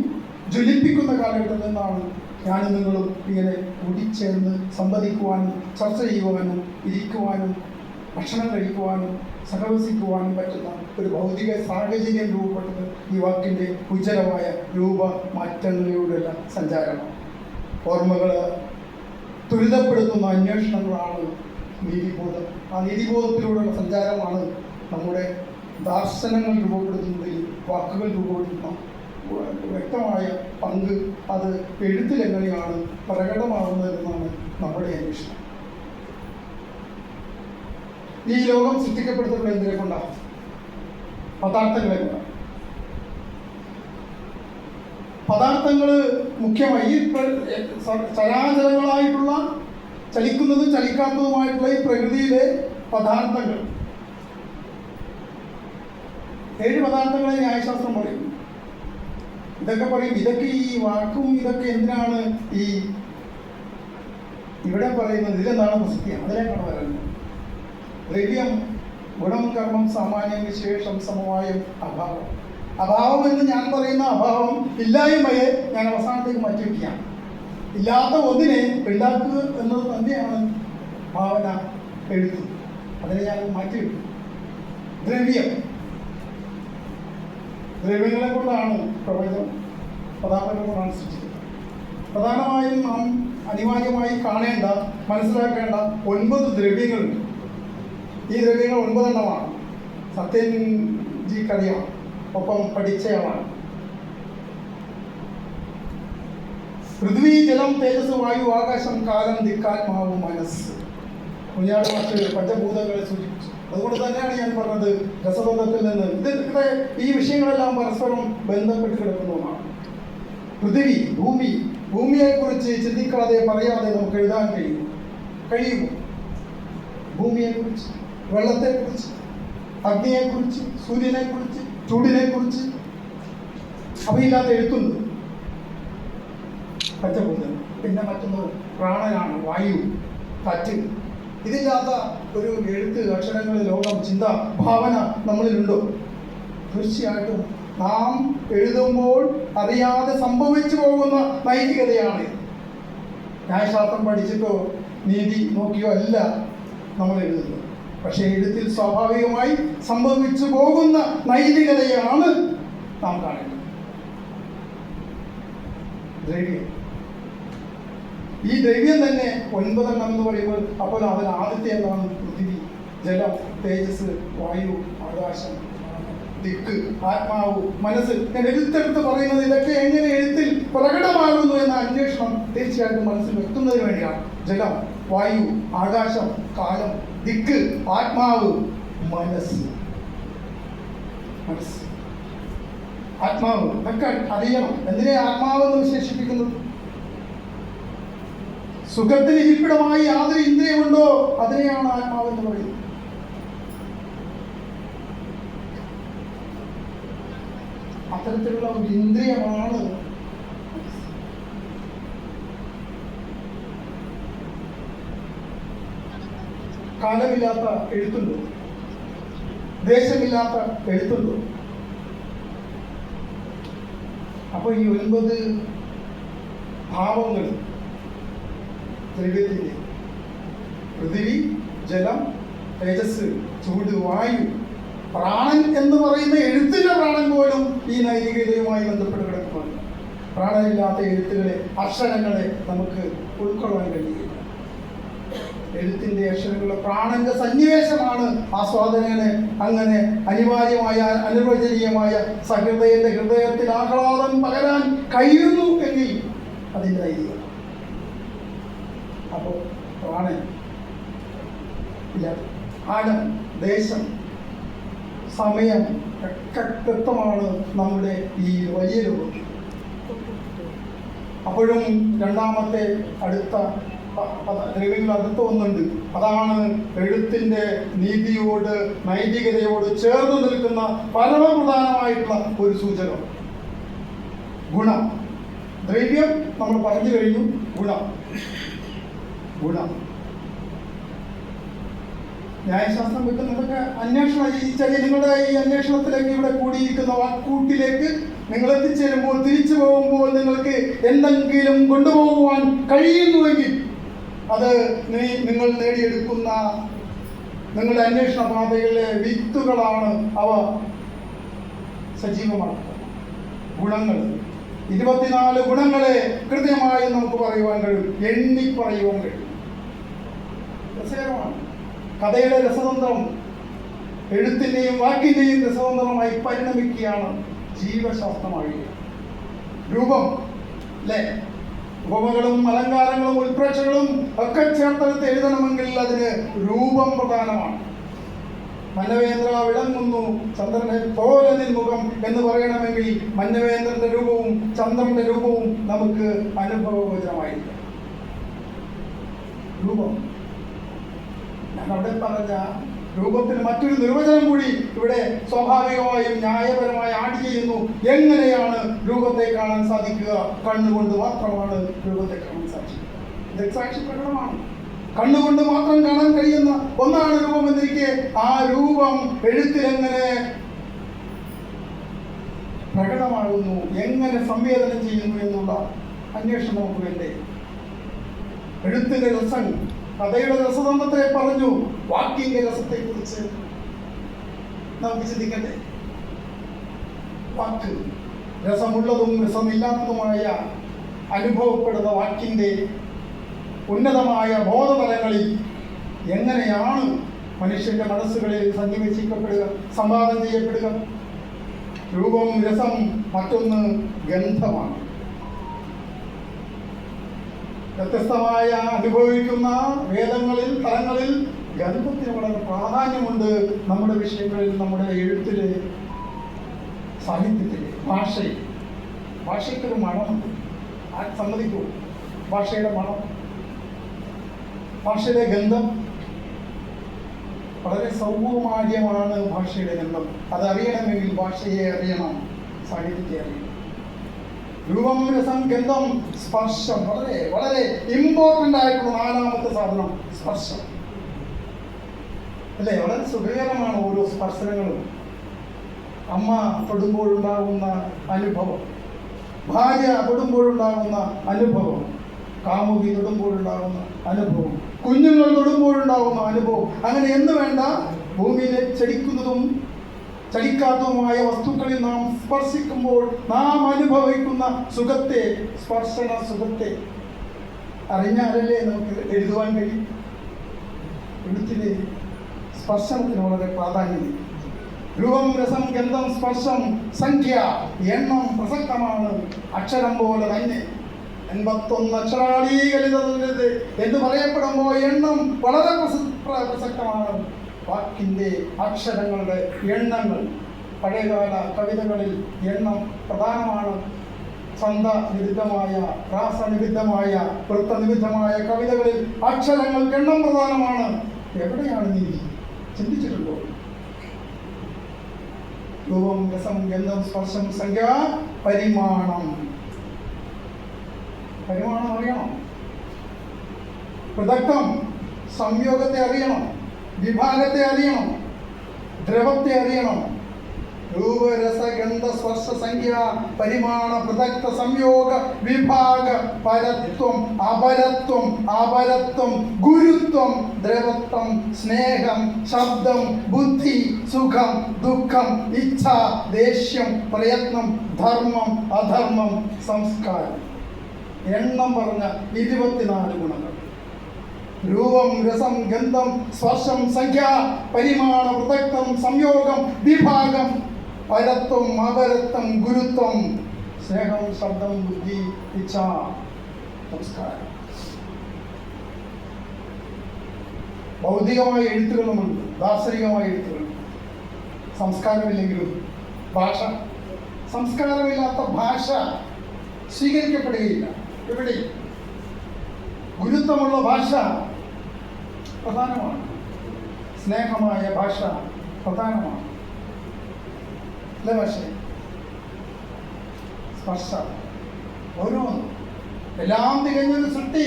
ജ്വലിപ്പിക്കുന്ന കാലഘട്ടത്തിൽ നിന്നാണ് ഞാനും നിങ്ങളും ഇങ്ങനെ കൂടിച്ചേർന്ന് സംവദിക്കുവാനും ചർച്ച ചെയ്യുവാനും ഇരിക്കുവാനും ഭക്ഷണം കഴിക്കുവാനും സഹവസിക്കുവാനും പറ്റുന്ന ഒരു ഭൗതിക സാഹചര്യം രൂപപ്പെട്ടത് ഈ വാക്കിൻ്റെ ഉജ്ജ്വലമായ രൂപമാറ്റങ്ങളിലൂടെയുള്ള സഞ്ചാരമാണ്. ഓർമ്മകൾ ത്വരിതപ്പെടുത്തുന്ന അന്വേഷണങ്ങളാണ് നീതിബോധം. ആ നീതിബോധത്തിലൂടെയുള്ള സഞ്ചാരമാണ് നമ്മുടെ ദാർശനങ്ങൾ രൂപപ്പെടുത്തുന്നതിൽ വാക്കുകൾ രൂപപ്പെടുത്തുന്ന വ്യക്തമായ പങ്ക് അത് എഴുത്തിലെങ്ങനെയാണ് പ്രകടമാകുന്നതെന്നാണ് നമ്മുടെ അന്വേഷണം. ഈ ലോകം സൃഷ്ടിക്കപ്പെടുത്തുന്നത് എന്തിനെ കൊണ്ടാണ്? പദാർത്ഥങ്ങളെ കൊണ്ടാണ്. പദാർത്ഥങ്ങൾ മുഖ്യമായി ഈ ചരാചരങ്ങളായിട്ടുള്ള ചലിക്കുന്നതും ചലിക്കാത്തതുമായിട്ടുള്ള ഈ പ്രകൃതിയിലെ പദാർത്ഥങ്ങൾ 7 പദാർത്ഥങ്ങളെ ന്യായശാസ്ത്രം പറയും. ഇതൊക്കെ പറയും. ഇതൊക്കെ ഈ വാക്കും ഇതൊക്കെ എന്തിനാണ് ഈ ഇവിടെ പറയുന്നത്? ഇതിലെന്താണ് പ്രസക്തി? അതിലേക്കാണ് പറയുന്നത്. ദ്രവ്യം, ഗുണം, കർമ്മം, സാമാന്യം, വിശേഷം, സമവായം, അഭാവം. അഭാവം എന്ന് ഞാൻ പറയുന്ന അഭാവം ഇല്ലായ്മയെ ഞാൻ അവസാനത്തേക്ക് മാറ്റിവെക്കുകയാണ്. ഇല്ലാത്ത ഒന്നിനെ ഉണ്ടാക്കുക എന്നത് തന്നെയാണ് ഭാവന, എഴുത്ത്. അതിനെ ഞാൻ മാറ്റിവെക്കും. ദ്രവ്യങ്ങളെ കൊണ്ടാണ് പ്രപഞ്ചം, പദാർത്ഥങ്ങളെ കൊണ്ടാണ് സൃഷ്ടിക്കുന്നത്. പ്രധാനമായും നാം അനിവാര്യമായി കാണേണ്ട, മനസ്സിലാക്കേണ്ട 9 ദ്രവ്യങ്ങളുണ്ട്. ഈ ദ്രവ്യങ്ങൾ 9 എണ്ണമാണ്. സത്യൻജിക്കറിയാം, ഒപ്പം പഠിച്ചയാളാണ്. പൃഥ്വി, ജലം, തേജസ്, വായു, ആകാശം, കാലം, ദിക്കാത്മാവ്, മനസ്സ്. കുഞ്ഞാട് മാഷ് പഞ്ചഭൂതങ്ങളെ സൂചിപ്പിച്ചു. അതുകൊണ്ട് തന്നെയാണ് ഞാൻ പറഞ്ഞത് രസബന്ധത്തിൽ നിന്ന് ഇതിന്റെ ഈ വിഷയങ്ങളെല്ലാം പരസ്പരം ബന്ധപ്പെട്ട് കിടക്കുന്നതാണ്. പൃഥ്വി, ഭൂമിയെക്കുറിച്ച് ചിന്തിക്കാതെ പറയാതെ നമുക്ക് എഴുതാൻ കഴിയുമോ? ഭൂമിയെക്കുറിച്ച്, വെള്ളത്തെക്കുറിച്ച്, അഗ്നിയെക്കുറിച്ച്, സൂര്യനെക്കുറിച്ച്, ചൂടിനെക്കുറിച്ച് അവയില്ലാത്ത എഴുത്തുണ്ട്. പഞ്ചഭൂതം. പിന്നെ മറ്റൊന്ന് പ്രാണനാണ്, വായു, കാറ്റ്. ഇതില്ലാത്ത ഒരു എഴുത്ത്, അക്ഷരങ്ങൾ, ലോകം, ചിന്ത, ഭാവന നമ്മളിലുണ്ടോ? തീർച്ചയായിട്ടും നാം എഴുതുമ്പോൾ അറിയാതെ സംഭവിച്ചു പോകുന്ന നൈതികതയാണ്. ന്യായശാസ്ത്രം പഠിച്ചിട്ടോ നീതി നോക്കിയോ അല്ല നമ്മൾ എഴുതുന്നത്. പക്ഷേ എഴുത്തിൽ സ്വാഭാവികമായി സംഭവിച്ചു പോകുന്ന നൈതികതയാണ് നാം കാണേണ്ടത്. ദ്രവ്യം, ഈ ദ്രവ്യം തന്നെ 9 എന്ന് പറയുമ്പോൾ അപ്പോൾ അതിൽ ആദ്യത്തെ എന്താണ്? പൃഥ്വി, ജലം, തേജസ്, വായു, ആകാശം, ദിക്ക്, ആത്മാവ്, മനസ്സ്. ഞാൻ എടുത്തെടുത്ത് പറയുന്നത് ഇതൊക്കെ എങ്ങനെ എഴുത്തിൽ പ്രകടമാകുന്നു എന്ന അന്വേഷണം തീർച്ചയായിട്ടും മനസ്സിൽ വെക്കുന്നതിന് വേണ്ടിയാണ്. ജലം, വായു, ആകാശം, കാലം, ദിക്ക്, ആത്മാവ്, മനസ്സ്. മനസ്സ്, ആത്മാവ് ഒക്കെ അറിയണം. എന്തിനെ ആത്മാവെന്ന് വിശേഷിപ്പിക്കുന്നത്? സുഖത്തിന് ഇരിപ്പിടമായി യാതൊരു ഇന്ദ്രിയമുണ്ടോ അതിനെയാണ് ആത്മാവെന്ന് പറയുന്നത്. അത്തരത്തിലുള്ള ഒരു ഇന്ദ്രിയമാണ് കാലമില്ലാത്ത എഴുത്തുണ്ടോ? ദേശമില്ലാത്ത എഴുത്തുണ്ടോ? അപ്പൊ ഈ 9 ഭാവങ്ങൾ ദ്രവ്യത്തിൻ്റെ, പൃഥ്വി, ജലം, തേജസ്, ചൂട്, വായു, പ്രാണൻ എന്ന് പറയുന്ന എഴുത്തിന്റെ പ്രാണൻ പോലും ഈ നൈതികതയുമായി ബന്ധപ്പെട്ട് കിടക്കുന്നുണ്ട്. പ്രാണനില്ലാത്ത എഴുത്തുകളെ, അക്ഷരങ്ങളെ നമുക്ക് ഉൾക്കൊള്ളാൻ കഴിയില്ല. എഴുത്തിന്റെ അക്ഷരങ്ങളുടെ പ്രാണന്റെ സന്നിവേശമാണ് ആസ്വാദകന് അങ്ങനെ അനിവാര്യമായ, അനിർവചനീയമായ സഹൃദയന്റെ ഹൃദയത്തിൽ ആഹ്ലാദം പകരാൻ കഴിയുന്നു എങ്കിൽ അതിൻ്റെ നൈതികത. അപ്പോൾ പ്രാണൻ ഇല്ല, കാലം, ദേശം, സമയം ഒക്കെ കൃത്യമാണ് നമ്മുടെ ഈ വലിയ രൂപം. അപ്പോഴും രണ്ടാമത്തെ അടുത്ത ദ്രവ്യങ്ങൾ അടുത്ത ഒന്നുണ്ട്. അതാണ് എഴുത്തിന്റെ നീതിയോട്, നൈതികതയോട് ചേർന്ന് നിൽക്കുന്ന പരമപ്രധാനമായിട്ടുള്ള ഒരു സൂചകം, ഗുണം. ദ്രവ്യം നമ്മൾ പറഞ്ഞു കഴിഞ്ഞു. ഗുണം, ഗുണം. ന്യായശാസ്ത്രം വെക്കുന്നതൊക്കെ അന്വേഷണം, ഈ ചെറിയ നിങ്ങളുടെ ഈ അന്വേഷണത്തിലേക്ക് ഇവിടെ കൂടിയിരിക്കുന്ന വാക്കൂട്ടിലേക്ക് നിങ്ങൾ എത്തിച്ചേരുമ്പോൾ, തിരിച്ചു പോകുമ്പോൾ നിങ്ങൾക്ക് എന്തെങ്കിലും കൊണ്ടുപോകുവാൻ കഴിയുന്നുവെങ്കിൽ അത് നിങ്ങൾ നേടിയെടുക്കുന്ന നിങ്ങളുടെ അന്വേഷണ പാതയിലെ വിത്തുകളാണ്. അവ സജീവമാക്കുക. ഗുണങ്ങൾ, 24 ഗുണങ്ങളെ കൃത്യമായി നമുക്ക് പറയുവാൻ കഴിയും, എണ്ണി പറയുവാൻ കഴിയും. രസകരമാണ്. കഥയുടെ രസതന്ത്രം എഴുത്തിൻ്റെയും വാക്കിൻ്റെയും രസതന്ത്രമായി പരിണമിക്കുകയാണ് ജീവശാസ്ത്രമായി. രൂപം അല്ലേ? ഉപമകളും അലങ്കാരങ്ങളും ഉൽപ്രേക്ഷകളും ഒക്കെ ചേർത്തെടുത്ത് എഴുതണമെങ്കിൽ അതിന് രൂപം പ്രധാനമാണ്. മന്നവേന്ദ്ര വിളങ്ങുന്നു ചന്ദ്രനെ പോലെ നിൻമുഖം എന്ന് പറയണമെങ്കിൽ മന്നവേന്ദ്രന്റെ രൂപവും ചന്ദ്രന്റെ രൂപവും നമുക്ക് അനുഭവഗോചരമായിരിക്കും. രൂപം, ഞാൻ അവിടെ പറഞ്ഞ രൂപത്തിന് മറ്റൊരു നിർവചനം കൂടി ഇവിടെ സ്വാഭാവികമായും ന്യായപരമായി ആഡ് ചെയ്യുന്നു. എങ്ങനെയാണ് രൂപത്തെ കാണാൻ സാധിക്കുക? കണ്ണുകൊണ്ട് മാത്രമാണ് രൂപത്തെ കാണാൻ സാധിക്കുക. ദൃക്സാക്ഷി പ്രകടമാണ്. കണ്ണുകൊണ്ട് മാത്രം കാണാൻ കഴിയുന്ന ഒന്നാണ് രൂപം എന്നിരിക്കെ ആ രൂപം എഴുത്തിലെങ്ങനെ പ്രകടമാകുന്നു, എങ്ങനെ സംവേദനം ചെയ്യുന്നു എന്നുള്ള അന്വേഷണം നമുക്ക് വേണ്ടേ? എഴുത്തിന്റെ രസം, കഥയുടെ രസതന്ത്രത്തെ പറഞ്ഞു, വാക്കിന്റെ രസത്തെ കുറിച്ച് നമുക്ക് ചിന്തിക്കണ്ടേ? വാക്ക് രസമുള്ളതും രസമില്ലാത്തതുമായ അനുഭവപ്പെടുന്ന വാക്കിന്റെ ഉന്നതമായ ബോധതലങ്ങളിൽ എങ്ങനെയാണ് മനുഷ്യന്റെ മനസ്സുകളിൽ സന്നിവേശിക്കപ്പെടുക, സംവാദം ചെയ്യപ്പെടുക? രൂപം, രസം, മറ്റൊന്ന് ഗന്ധമാണ്. വ്യത്യസ്തമായ അനുഭവിക്കുന്ന വേദങ്ങളിൽ, തലങ്ങളിൽ ഗന്ധത്തിന് വളരെ പ്രാധാന്യമുണ്ട്. നമ്മുടെ വിഷയങ്ങളിൽ, നമ്മുടെ എഴുത്തില്, സാഹിത്യത്തില്, ഭാഷയിൽ. ഭാഷയ്ക്കൊരു മണമുണ്ട്. സമ്മതിക്കൂ, ഭാഷയുടെ മണം, ഭാഷയുടെ ഗന്ധം വളരെ സൗകുമാര്യമാണ്. ഭാഷയുടെ ഗന്ധം അതറിയണമെങ്കിൽ ഭാഷയെ അറിയണം, സാഹിത്യത്തെ അറിയണം. രൂപം, രസം, ഗന്ധം, സ്പർശം. വളരെ വളരെ ഇമ്പോർട്ടൻ്റ് ആയിട്ടുള്ള നാലാമത്തെ സാധനം സ്പർശം അല്ലേ. വളരെ സുഖകരമാണ് ഓരോ സ്പർശനങ്ങളും. അമ്മ തൊടുമ്പോഴുണ്ടാകുന്ന അനുഭവം, ഭാര്യ തൊടുമ്പോഴുണ്ടാകുന്ന അനുഭവം, കാമുകി തൊടുമ്പോഴുണ്ടാകുന്ന അനുഭവം, കുഞ്ഞുങ്ങൾ തൊടുമ്പോഴുണ്ടാകുന്ന അനുഭവം, അങ്ങനെ എന്ന് വേണ്ട ഭൂമിയിലെ ചലിക്കുന്നതും ചലിക്കാത്തതുമായ വസ്തുക്കളിൽ നാം സ്പർശിക്കുമ്പോൾ നാം അനുഭവിക്കുന്ന സുഖത്തെ, സ്പർശന സുഖത്തെ അറിഞ്ഞാലല്ലേ നമുക്ക് എഴുതുവാൻ കഴിയും. എഴുത്തിലെ സ്പർശനത്തിന് വളരെ പ്രാധാന്യം. രൂപം, രസം, ഗന്ധം, സ്പർശം, സംഖ്യ, എണ്ണം പ്രസക്തമാണ്. അക്ഷരം പോലെ തന്നെ 81 അക്ഷരാളീകരിതത് എന്ന് പറയപ്പെടുമ്പോൾ എണ്ണം വളരെ പ്രസക്തമാണ്. വാക്കിൻ്റെ അക്ഷരങ്ങളുടെ എണ്ണങ്ങൾ. പഴയകാല കവിതകളിൽ എണ്ണം പ്രധാനമാണ്. ഛന്ദനിബിദ്ധമായ, രാസനിബിദ്ധമായ, വൃത്തനിബിദ്ധമായ കവിതകളിൽ അക്ഷരങ്ങൾക്ക് എണ്ണം പ്രധാനമാണ്. എവിടെയാണ് നീ ചിന്തിച്ചിട്ടുണ്ടോ? രൂപം, രസം, ഗന്ധം, സ്പർശം, സംഖ്യ, പരിമാണം. പരിമാണം അറിയണം. പൃഥക്തം, സംയോഗത്തെ അറിയണം, വിഭാഗത്തെ അറിയണം, ദ്രവത്തെ അറിയണം. രൂപ, രസ, ഗന്ധ, സ്പർശ, സംഖ്യ, പരിമാണ, പൃഥക്ത, സംയോഗ, വിഭാഗ, പരത്വം, അപരത്വം, അപരത്വം, ഗുരുത്വം, ദ്രവത്വം, സ്നേഹം, ശബ്ദം, ബുദ്ധി, സുഖം, ദുഃഖം, ഇച്ഛ, ദേഷ്യം, പ്രയത്നം, ധർമ്മം, അധർമ്മം, സംസ്കാരം. എണ്ണം പറഞ്ഞ 24 ഗുണങ്ങൾ. രൂപം, രസം, ഗന്ധം, സ്പർശം, സംഖ്യ, പരിമാണ, പൃഥക്തം, സംയോഗം, വിഭാഗം, പരത്വം, അപരത്വം, ഗുരുത്വം, സ്നേഹം, ശബ്ദം, ബുദ്ധി, ഇച്ഛ, സംസ്കാരം. ഭൗതികമായ എഴുത്തുകളുമുണ്ട്, ദാർശനികമായ എഴുത്തുകൾ. സംസ്കാരമില്ലെങ്കിലും ഭാഷ, സംസ്കാരമില്ലാത്ത ഭാഷ സ്വീകരിക്കപ്പെടുകയില്ല. ഇവിടെ ഗുരുത്വമുള്ള ഭാഷ പ്രധാനമാണ്. സ്നേഹമായ ഭാഷ പ്രധാനമാണ്. അല്ലേ ഭാഷ? സ്പർശ, ഓരോന്നും എല്ലാം തികഞ്ഞൊരു സൃഷ്ടി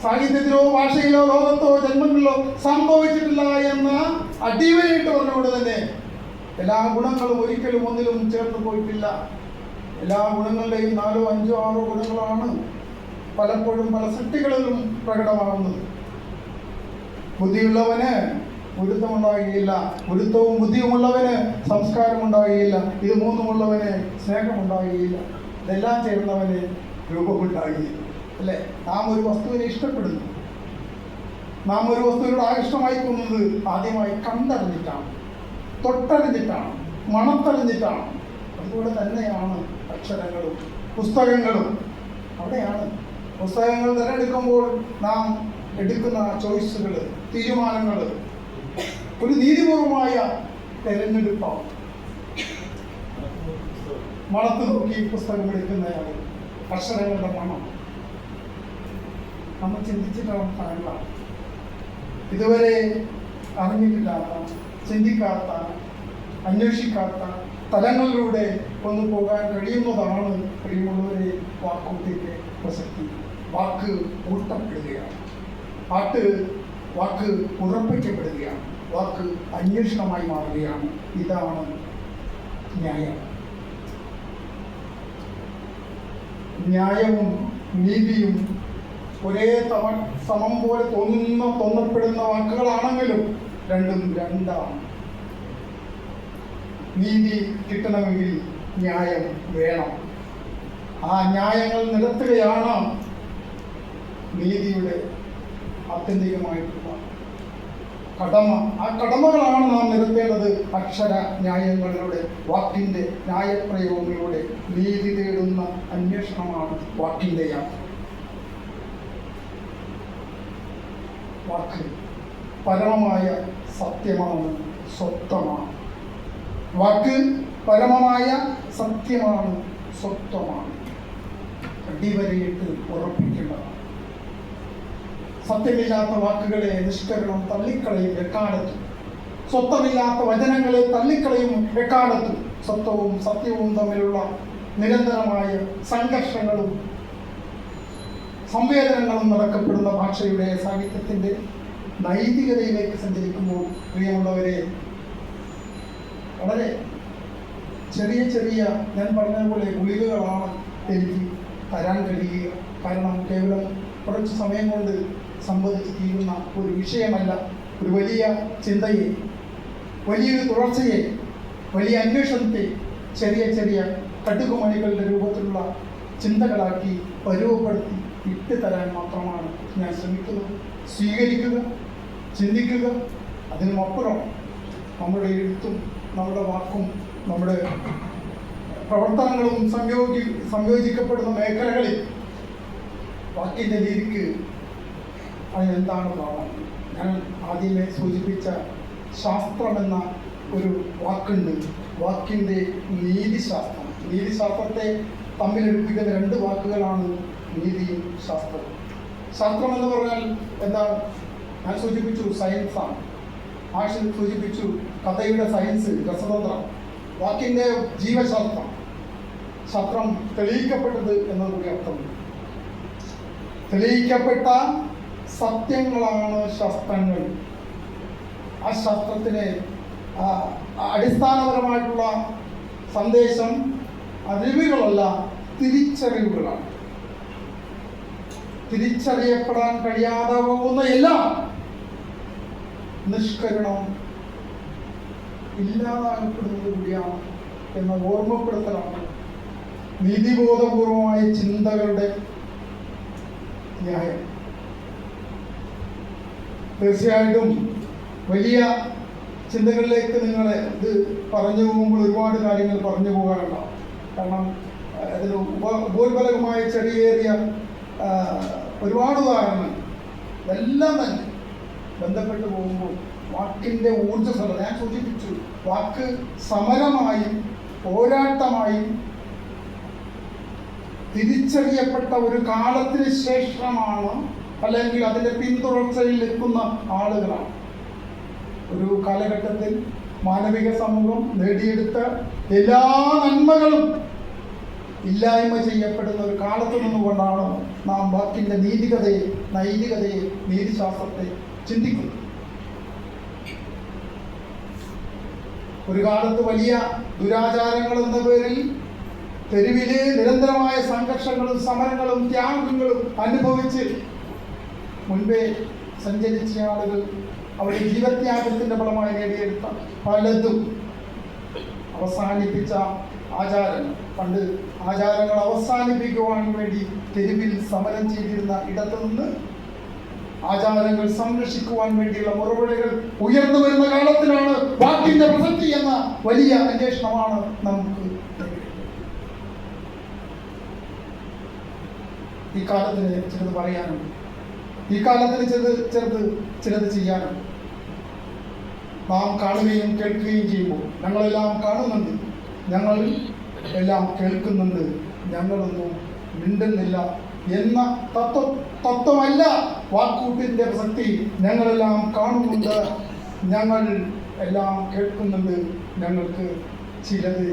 സാഹിത്യത്തിലോ ഭാഷയിലോ ലോകത്തോ ജന്മങ്ങളിലോ സംഭവിച്ചിട്ടില്ല എന്ന അടിവരയിട്ട് പറഞ്ഞുകൊണ്ട് തന്നെ എല്ലാ ഗുണങ്ങളും ഒരിക്കലും ഒന്നിലും ചേർന്ന് പോയിട്ടില്ല. എല്ലാ ഗുണങ്ങളുടെയും 4, 5, 6 ഗുണങ്ങളാണ് പലപ്പോഴും പല സൃഷ്ടികളിലും പ്രകടമാകുന്നത്. ബുദ്ധിയുള്ളവന് ഗുരുത്വമുണ്ടാകുകയില്ല, ഗുരുത്വവും ബുദ്ധിയുമുള്ളവന് സംസ്കാരമുണ്ടാകുകയില്ല, ഇത് മൂന്നുമുള്ളവന് സ്നേഹമുണ്ടാകുകയില്ല, ഇതെല്ലാം ചേർന്നവന് രൂപമുണ്ടാകുകയില്ല. അല്ലേ? നാം ഒരു വസ്തുവിനെ ഇഷ്ടപ്പെടുന്നു, നാം ഒരു വസ്തുവിനോട് ആകൃഷ്ടമായി തോന്നുന്നത് ആദ്യമായി കണ്ടറിഞ്ഞിട്ടാണ്, തൊട്ടറിഞ്ഞിട്ടാണ്, മണത്തറിഞ്ഞിട്ടാണ്. അതുപോലെ തന്നെയാണ് അക്ഷരങ്ങളും പുസ്തകങ്ങളും. അവിടെയാണ് പുസ്തകങ്ങൾ തിരഞ്ഞെടുക്കുമ്പോൾ നാം എടുക്കുന്ന ചോയ്സുകൾ, തീരുമാനങ്ങൾ ഒരു നീതിപൂർവമായ തിരഞ്ഞെടുപ്പാണ്. മണത്ത് നോക്കി പുസ്തകം എടുക്കുന്നയാൾ അക്ഷരങ്ങളുടെ മണം നമ്മൾ ചിന്തിച്ചിട്ടാണ് കാണുക. ഇതുവരെ അറിഞ്ഞിട്ടില്ലാത്ത, ചിന്തിക്കാത്ത, അന്വേഷിക്കാത്ത തലങ്ങളിലൂടെ ഒന്ന് പോകാൻ കഴിയുന്നതാണ് പ്രിയമുള്ളവരെ വാക്കൂട്ടിൻ്റെ പ്രസക്തി. വാക്ക് ഊട്ടപ്പെടുകയാണ്, വാക്ക് ഉറപ്പിക്കപ്പെടുകയാണ്, വാക്ക് അന്വേഷണമായി മാറുകയാണ്. ഇതാണ് ന്യായം. ന്യായവും നീതിയും ഒരേ സമം പോലെ തോന്നപ്പെടുന്ന വാക്കുകളാണെങ്കിലും രണ്ടും രണ്ടാണ്. നീതി കിട്ടണമെങ്കിൽ ന്യായം വേണം. ആ ന്യായങ്ങൾ നിരത്തുകയാണ് നീതിയുടെ ആത്യന്തികമായിട്ടുള്ള കടമ. ആ കടമകളാണ് നാം നിരത്തേണ്ടത്. അക്ഷര ന്യായങ്ങളിലൂടെ, വാക്കിൻ്റെ ന്യായപ്രയോഗങ്ങളിലൂടെ നീതി തേടുന്ന അന്വേഷണമാണ് വാക്കിൻ്റെ യാത്ര. വാക്ക് പരമമായ സത്യമാണ്, സ്വത്വമാണ്. വാക്ക് പരമമായ സത്യമാണ്, സ്വത്വമാണ്. അടിവരയിട്ട് ഉറപ്പിക്കേണ്ടതാണ്. സത്യമില്ലാത്ത വാക്കുകളെ നിഷ്കരണം തള്ളിക്കളയും എക്കാലത്തും. സ്വത്വമില്ലാത്ത വചനങ്ങളെ തള്ളിക്കളയും എക്കാലത്തും. സ്വത്വവും സത്യവും തമ്മിലുള്ള നിരന്തരമായ സംഘർഷങ്ങളും സംവേദനങ്ങളും നടക്കപ്പെടുന്ന ഭാഷയുടെ സാഹിത്യത്തിൻ്റെ നൈതികതയിലേക്ക് സഞ്ചരിക്കുമ്പോൾ പ്രിയമുള്ളവരെ, വളരെ ചെറിയ ചെറിയ ഞാൻ പറഞ്ഞതുപോലെ ഗുളികകളാണ് എനിക്ക് തരാൻ കഴിയുക. കാരണം കേവലം കുറച്ച് സമയം കൊണ്ട് സംവദിച്ച് തീരുന്ന ഒരു വിഷയമല്ല. ഒരു വലിയ ചിന്തയെ, വലിയൊരു തുടർച്ചയെ, വലിയ അന്വേഷണത്തെ ചെറിയ ചെറിയ കടുകുമണികളുടെ രൂപത്തിലുള്ള ചിന്തകളാക്കി പരുവപ്പെടുത്തി ഇട്ട് തരാൻ മാത്രമാണ് ഞാൻ ശ്രമിക്കുന്നത്. സ്വീകരിക്കുക, ചിന്തിക്കുക. അതിനുമപ്പുറം നമ്മുടെ എഴുത്തും നമ്മുടെ വാക്കും നമ്മുടെ പ്രവർത്തനങ്ങളും സംയോജിക്കപ്പെടുന്ന മേഖലകളിൽ വാക്കിൻ്റെ രീതിക്ക് അതിനെന്താണ് ഭാവം? ഞാൻ ആദ്യമേ സൂചിപ്പിച്ച ശാസ്ത്രമെന്ന ഒരു വാക്കുണ്ട്. വാക്കിൻ്റെ നീതിശാസ്ത്രം. നീതിശാസ്ത്രത്തെ തമ്മിലെടുപ്പിക്കുന്ന രണ്ട് വാക്കുകളാണ് നീതിയും ശാസ്ത്രവും. ശാസ്ത്രം എന്ന് പറഞ്ഞാൽ എന്താണ്? ഞാൻ സൂചിപ്പിച്ചു സയൻസാണ്. ആഷിൽ സൂചിപ്പിച്ചു കഥയുടെ സയൻസ്, രസതന്ത്രം. വാക്കിൻ്റെ ജീവശാസ്ത്രം, ശാസ്ത്രം തെളിയിക്കപ്പെട്ടത് എന്നതുകൂടി അർത്ഥമുണ്ട്. തെളിയിക്കപ്പെട്ട സത്യങ്ങളാണ് ശാസ്ത്രങ്ങൾ. ആ ശാസ്ത്രത്തിന് അടിസ്ഥാനപരമായിട്ടുള്ള സന്ദേശം അറിവുകളല്ല, തിരിച്ചറിവുകളാണ്. തിരിച്ചറിയപ്പെടാൻ കഴിയാതെ പോകുന്ന എല്ലാം നിഷ്കരണം ഇല്ലാതാകപ്പെടുന്നത് കൂടിയാണ് എന്ന ഓർമ്മപ്പെടുത്തലാണ് നീതിബോധപൂർവമായ ചിന്തകളുടെ ന്യായം. തീർച്ചയായിട്ടും വലിയ ചിന്തകളിലേക്ക് നിങ്ങളെ ഇത് പറഞ്ഞു പോകുമ്പോൾ ഒരുപാട് കാര്യങ്ങൾ പറഞ്ഞു പോകാനുണ്ടാവും. കാരണം അതിന് ഉപോത്ബലകമായ ചെറിയേറിയ ഒരുപാട് ഉദാഹരണങ്ങൾ എല്ലാം തന്നെ ബന്ധപ്പെട്ട് പോകുമ്പോൾ വാക്കിൻ്റെ ഊർജ്ജസ്വലത ഞാൻ സൂചിപ്പിച്ചു. വാക്ക് സമരമായും പോരാട്ടമായും തിരിച്ചറിയപ്പെട്ട ഒരു കാലത്തിന് ശേഷമാണ്, അല്ലെങ്കിൽ അതിൻ്റെ പിന്തുടർച്ചയിൽ നിൽക്കുന്ന ആളുകളാണ്. ഒരു കാലഘട്ടത്തിൽ മാനവിക സമൂഹം നേടിയെടുത്ത എല്ലാ നന്മകളും ഇല്ലായ്മ ചെയ്യപ്പെടുന്ന ഒരു കാലത്ത് നിന്നുകൊണ്ടാണ് നാം വാക്കിൻ്റെ നീതികതയെ, നൈതികതയെ, നീതിശാസ്ത്രത്തെ ചിന്തിക്കുന്നത്. ഒരു കാലത്ത് വലിയ ദുരാചാരങ്ങൾ എന്ന പേരിൽ തെരുവിലെ നിരന്തരമായ സംഘർഷങ്ങളും സമരങ്ങളും ത്യാഗങ്ങളും അനുഭവിച്ച് മുൻപേ സഞ്ചരിച്ച ആളുകൾ അവരുടെ ജീവത്യാഗത്തിൻ്റെ ഫലമായി നേടിയെടുത്ത പലതും അവസാനിപ്പിച്ച ആചാരങ്ങൾ. പണ്ട് ആചാരങ്ങൾ അവസാനിപ്പിക്കുവാൻ വേണ്ടി തെരുവിൽ സമരം ചെയ്തിരുന്ന ഇടത്തു നിന്ന് ആചാരങ്ങൾ സംരക്ഷിക്കുവാൻ വേണ്ടിയുള്ള മുറവിളികൾ ഉയർന്നു വരുന്ന കാലത്തിലാണ് വാക്കിന്റെ പ്രസക്തി എന്ന വലിയ അന്വേഷണമാണ് നമുക്ക് ഈ കാലത്തിന് ചിലത് പറയാനുണ്ട്. ഈ കാലത്തിന് ചിലത് ചെയ്യാനുണ്ട്. നാം കാണുകയും കേൾക്കുകയും ചെയ്യുമ്പോൾ ഞങ്ങളെല്ലാം കാണുന്നുണ്ട്, ഞങ്ങൾ എല്ലാം കേൾക്കുന്നുണ്ട്, ഞങ്ങളൊന്നും മിണ്ടുന്നില്ല എന്ന തത്വമല്ല വാക്കൂട്ടിൻ്റെ പ്രസക്തി. ഞങ്ങളെല്ലാം കാണുന്നുണ്ട്, ഞങ്ങൾ എല്ലാം കേൾക്കുന്നുണ്ട്, ഞങ്ങൾക്ക് ചിലത്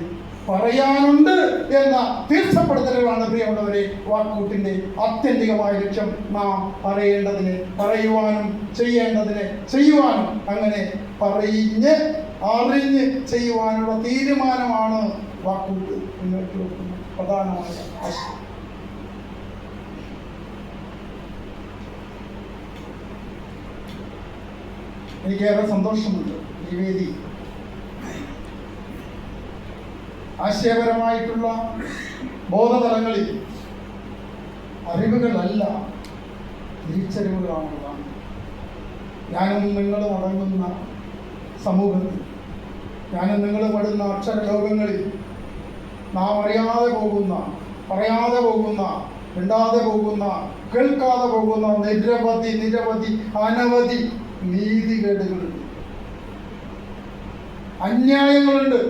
പറയാനുണ്ട് എന്ന തീർച്ചപ്പെടുത്തലുകളാണ് പ്രിയമുള്ളവരെ വാക്കൂട്ടിൻ്റെ ആത്യന്തികമായ ലക്ഷ്യം. നാം പറയേണ്ടതിന് പറയുവാനും ചെയ്യേണ്ടതിന് ചെയ്യുവാനും, അങ്ങനെ പറഞ്ഞ് അറിഞ്ഞ് ചെയ്യുവാനുള്ള തീരുമാനമാണ് വാക്കൂട്ട് മുന്നോട്ട് വെക്കുന്ന പ്രധാനമായ ആശയം. എനിക്കേറെ സന്തോഷമുണ്ട് ഈ വേദി ആശയപരമായിട്ടുള്ള ബോധതലങ്ങളിൽ അറിവുകളല്ല, തിരിച്ചറിവുകളാണുള്ളതാണ്. ഞാനും നിങ്ങളും അടങ്ങുന്ന സമൂഹത്തിൽ, ഞാനും നിങ്ങളും പെടുന്ന അക്ഷരലോകങ്ങളിൽ നാം അറിയാതെ പോകുന്ന, പറയാതെ പോകുന്ന, മിണ്ടാതെ പോകുന്ന, കേൾക്കാതെ പോകുന്ന നിരവധി അനവധി നീതികേടുകളുണ്ട്, അന്യായങ്ങളുണ്ട്.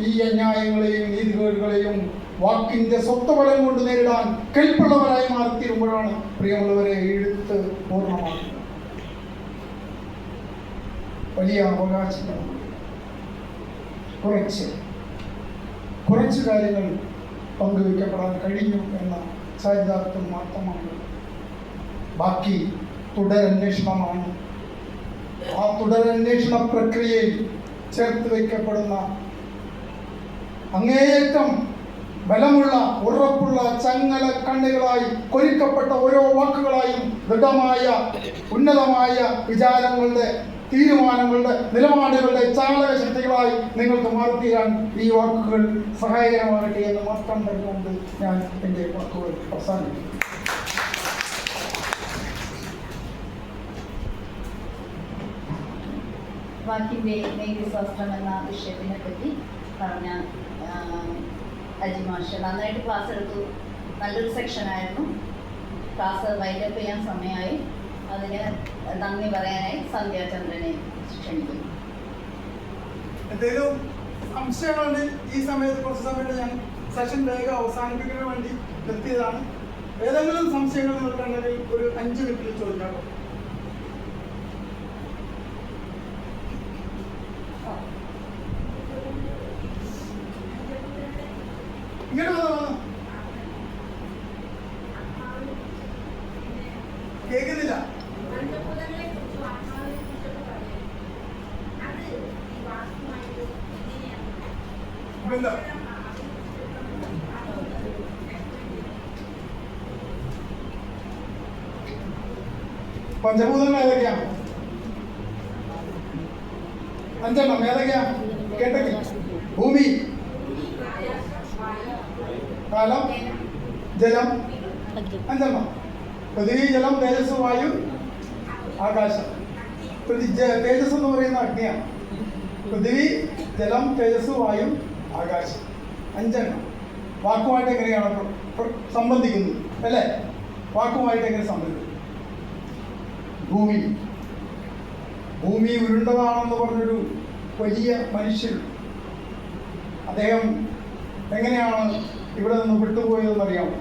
ഈ അന്യായങ്ങളെയും നീതികേടുകളെയും വാക്കിൻ്റെ സ്വത്വബലം കൊണ്ട് നേരിടാൻ കെൽപ്പുള്ളവരായി മാറിത്തീരുമ്പോഴാണ് പ്രിയമുള്ളവരെ എഴുത്ത് പൂർണ്ണമാക്കുന്നത്. വലിയ അവകാശങ്ങൾ കുറച്ച് കുറച്ച് കാര്യങ്ങൾ പങ്കുവയ്ക്കപ്പെടാൻ കഴിഞ്ഞു എന്ന ചരിതാർത്ഥ്യം മാത്രമാണ്. ബാക്കി തുടരന്വേഷണമാണ്. ആ തുടരന്വേഷണ പ്രക്രിയയിൽ ചേർത്ത് വയ്ക്കപ്പെടുന്ന അങ്ങേയറ്റം ബലമുള്ള ഉറപ്പുള്ള ചങ്ങല കണ്ണികളായി കൊരുക്കപ്പെട്ട ഓരോ വാക്കുകളായും ദൃഢമായ ഉന്നതമായ വിചാരങ്ങളുടെ, തീരുമാനങ്ങളുടെ, നിലപാടുകളുടെ ചാലക ശക്തികളായി നിങ്ങൾക്ക് മാറിത്തീരാൻ ഈ വാക്കുകൾ സഹായകരമാകട്ടെ എന്ന് മാത്രം പറഞ്ഞുകൊണ്ട് ഞാൻ എൻ്റെ വാക്കുകൾ അവസാനിപ്പിക്കും. വാക്കിൻ്റെ നീതിശാസ്ത്രം എന്ന വിഷയത്തിനെ പറ്റി പറഞ്ഞ അജിമാഷ് നന്നായിട്ട് ക്ലാസ് എടുത്തു. നല്ലൊരു സെക്ഷനായിരുന്നു. ക്ലാസ് വൈൻഡപ്പ് ചെയ്യാൻ സമയമായി. അതിന് നന്ദി പറയാനായി സന്ധ്യാചന്ദ്രനെ ക്ഷണിക്കുന്നു. എന്തെങ്കിലും സംശയങ്ങളുണ്ട് ഈ സമയത്ത് കുറച്ച് സമയത്ത് ഞാൻ സെഷൻ വേഗം അവസാനിപ്പിക്കുന്നതിന് വേണ്ടി നിർത്തിയതാണ്. ഏതെങ്കിലും സംശയങ്ങൾ നിങ്ങൾക്കുണ്ടെങ്കിൽ ഒരു 5 മിനിറ്റിൽ ചോദിക്കാം. ഇങ്ങനെ കേൾക്കുന്നില്ല. പഞ്ചഭൂതങ്ങൾ ഏതൊക്കെയാണ്? 5 ഏതൊക്കെയാ? കേട്ടെങ്കിൽ ഭൂമി, കാലം, ജലം. 5 പൃഥ്വി, ജലം, തേജസ്, വായു, ആകാശം. തേജസ് എന്ന് പറയുന്ന അഗ്നിയാണ്. പൃഥ്വി, ജലം, തേജസ്, വായു, ആകാശം. 5 വാക്കുമായിട്ട് എങ്ങനെയാണ് സംബന്ധിക്കുന്നത് അല്ലേ? വാക്കുമായിട്ട് എങ്ങനെ സംബന്ധിക്കും? ഭൂമി ഭൂമി ഉരുണ്ടതാണെന്ന് പറഞ്ഞൊരു വലിയ മനുഷ്യരുണ്ട്. അദ്ദേഹം എങ്ങനെയാണ് ഇവിടെ നിന്ന് വിട്ടുപോയതെന്ന് അറിയാമോ?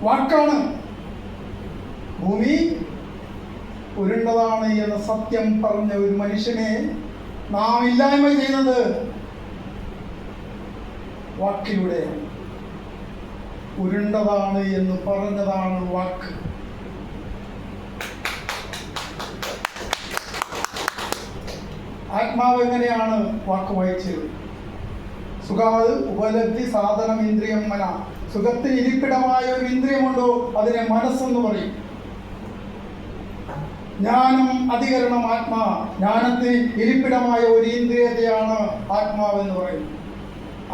വാക്കാണ് ഭൂമി ഉരുണ്ടതാണ് എന്ന സത്യം പറഞ്ഞ ഒരു മനുഷ്യനെ നാം ഇല്ലായ്മ ചെയ്യുന്നത് വാക്കിലൂടെയാണ്. ഉരുണ്ടതാണ് എന്ന് പറഞ്ഞതാണ് വാക്ക്. ആത്മാവ് എങ്ങനെയാണ് വാക്ക് വായിച്ചത്? സുഖാത് ഉപലബ്ധി സാധനം ഇന്ദ്രിയം മന. സുഖത്തിന് ഇരിപ്പിടമായ ഒരു ഇന്ദ്രിയമുണ്ടോ അതിനെ മനസ്സെന്ന് പറയും. ജ്ഞാനം അധികരണം ആത്മാ. ജ്ഞാനത്തിന് ഇരിപ്പിടമായ ഒരു ഇന്ദ്രിയതയാണ് ആത്മാവെന്ന് പറയുന്നത്.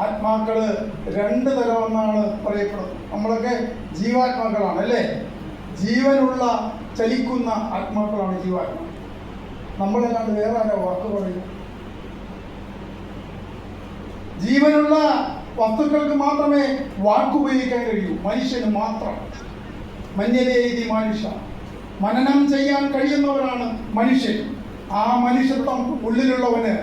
ആത്മാക്കള് 2 തരമെന്നാണ് പറയപ്പെടുന്നത്. നമ്മളൊക്കെ ജീവാത്മാക്കളാണ് അല്ലേ? ജീവനുള്ള ചലിക്കുന്ന ആത്മാക്കളാണ് ജീവാത്മാക്കൾ. നമ്മളല്ലാണ്ട് വേറെ ആരോ വാക്ക് പറയും? ജീവനുള്ള വസ്തുക്കൾക്ക് മാത്രമേ വാക്കുപയോഗിക്കാൻ കഴിയൂ. മനുഷ്യന് മാത്രം. മന്യതേതി മനുഷ്യ. മനനം ചെയ്യാൻ കഴിയുന്നവരാണ് മനുഷ്യൻ. ആ മനുഷ്യത്വം ഉള്ളിലുള്ളവന്,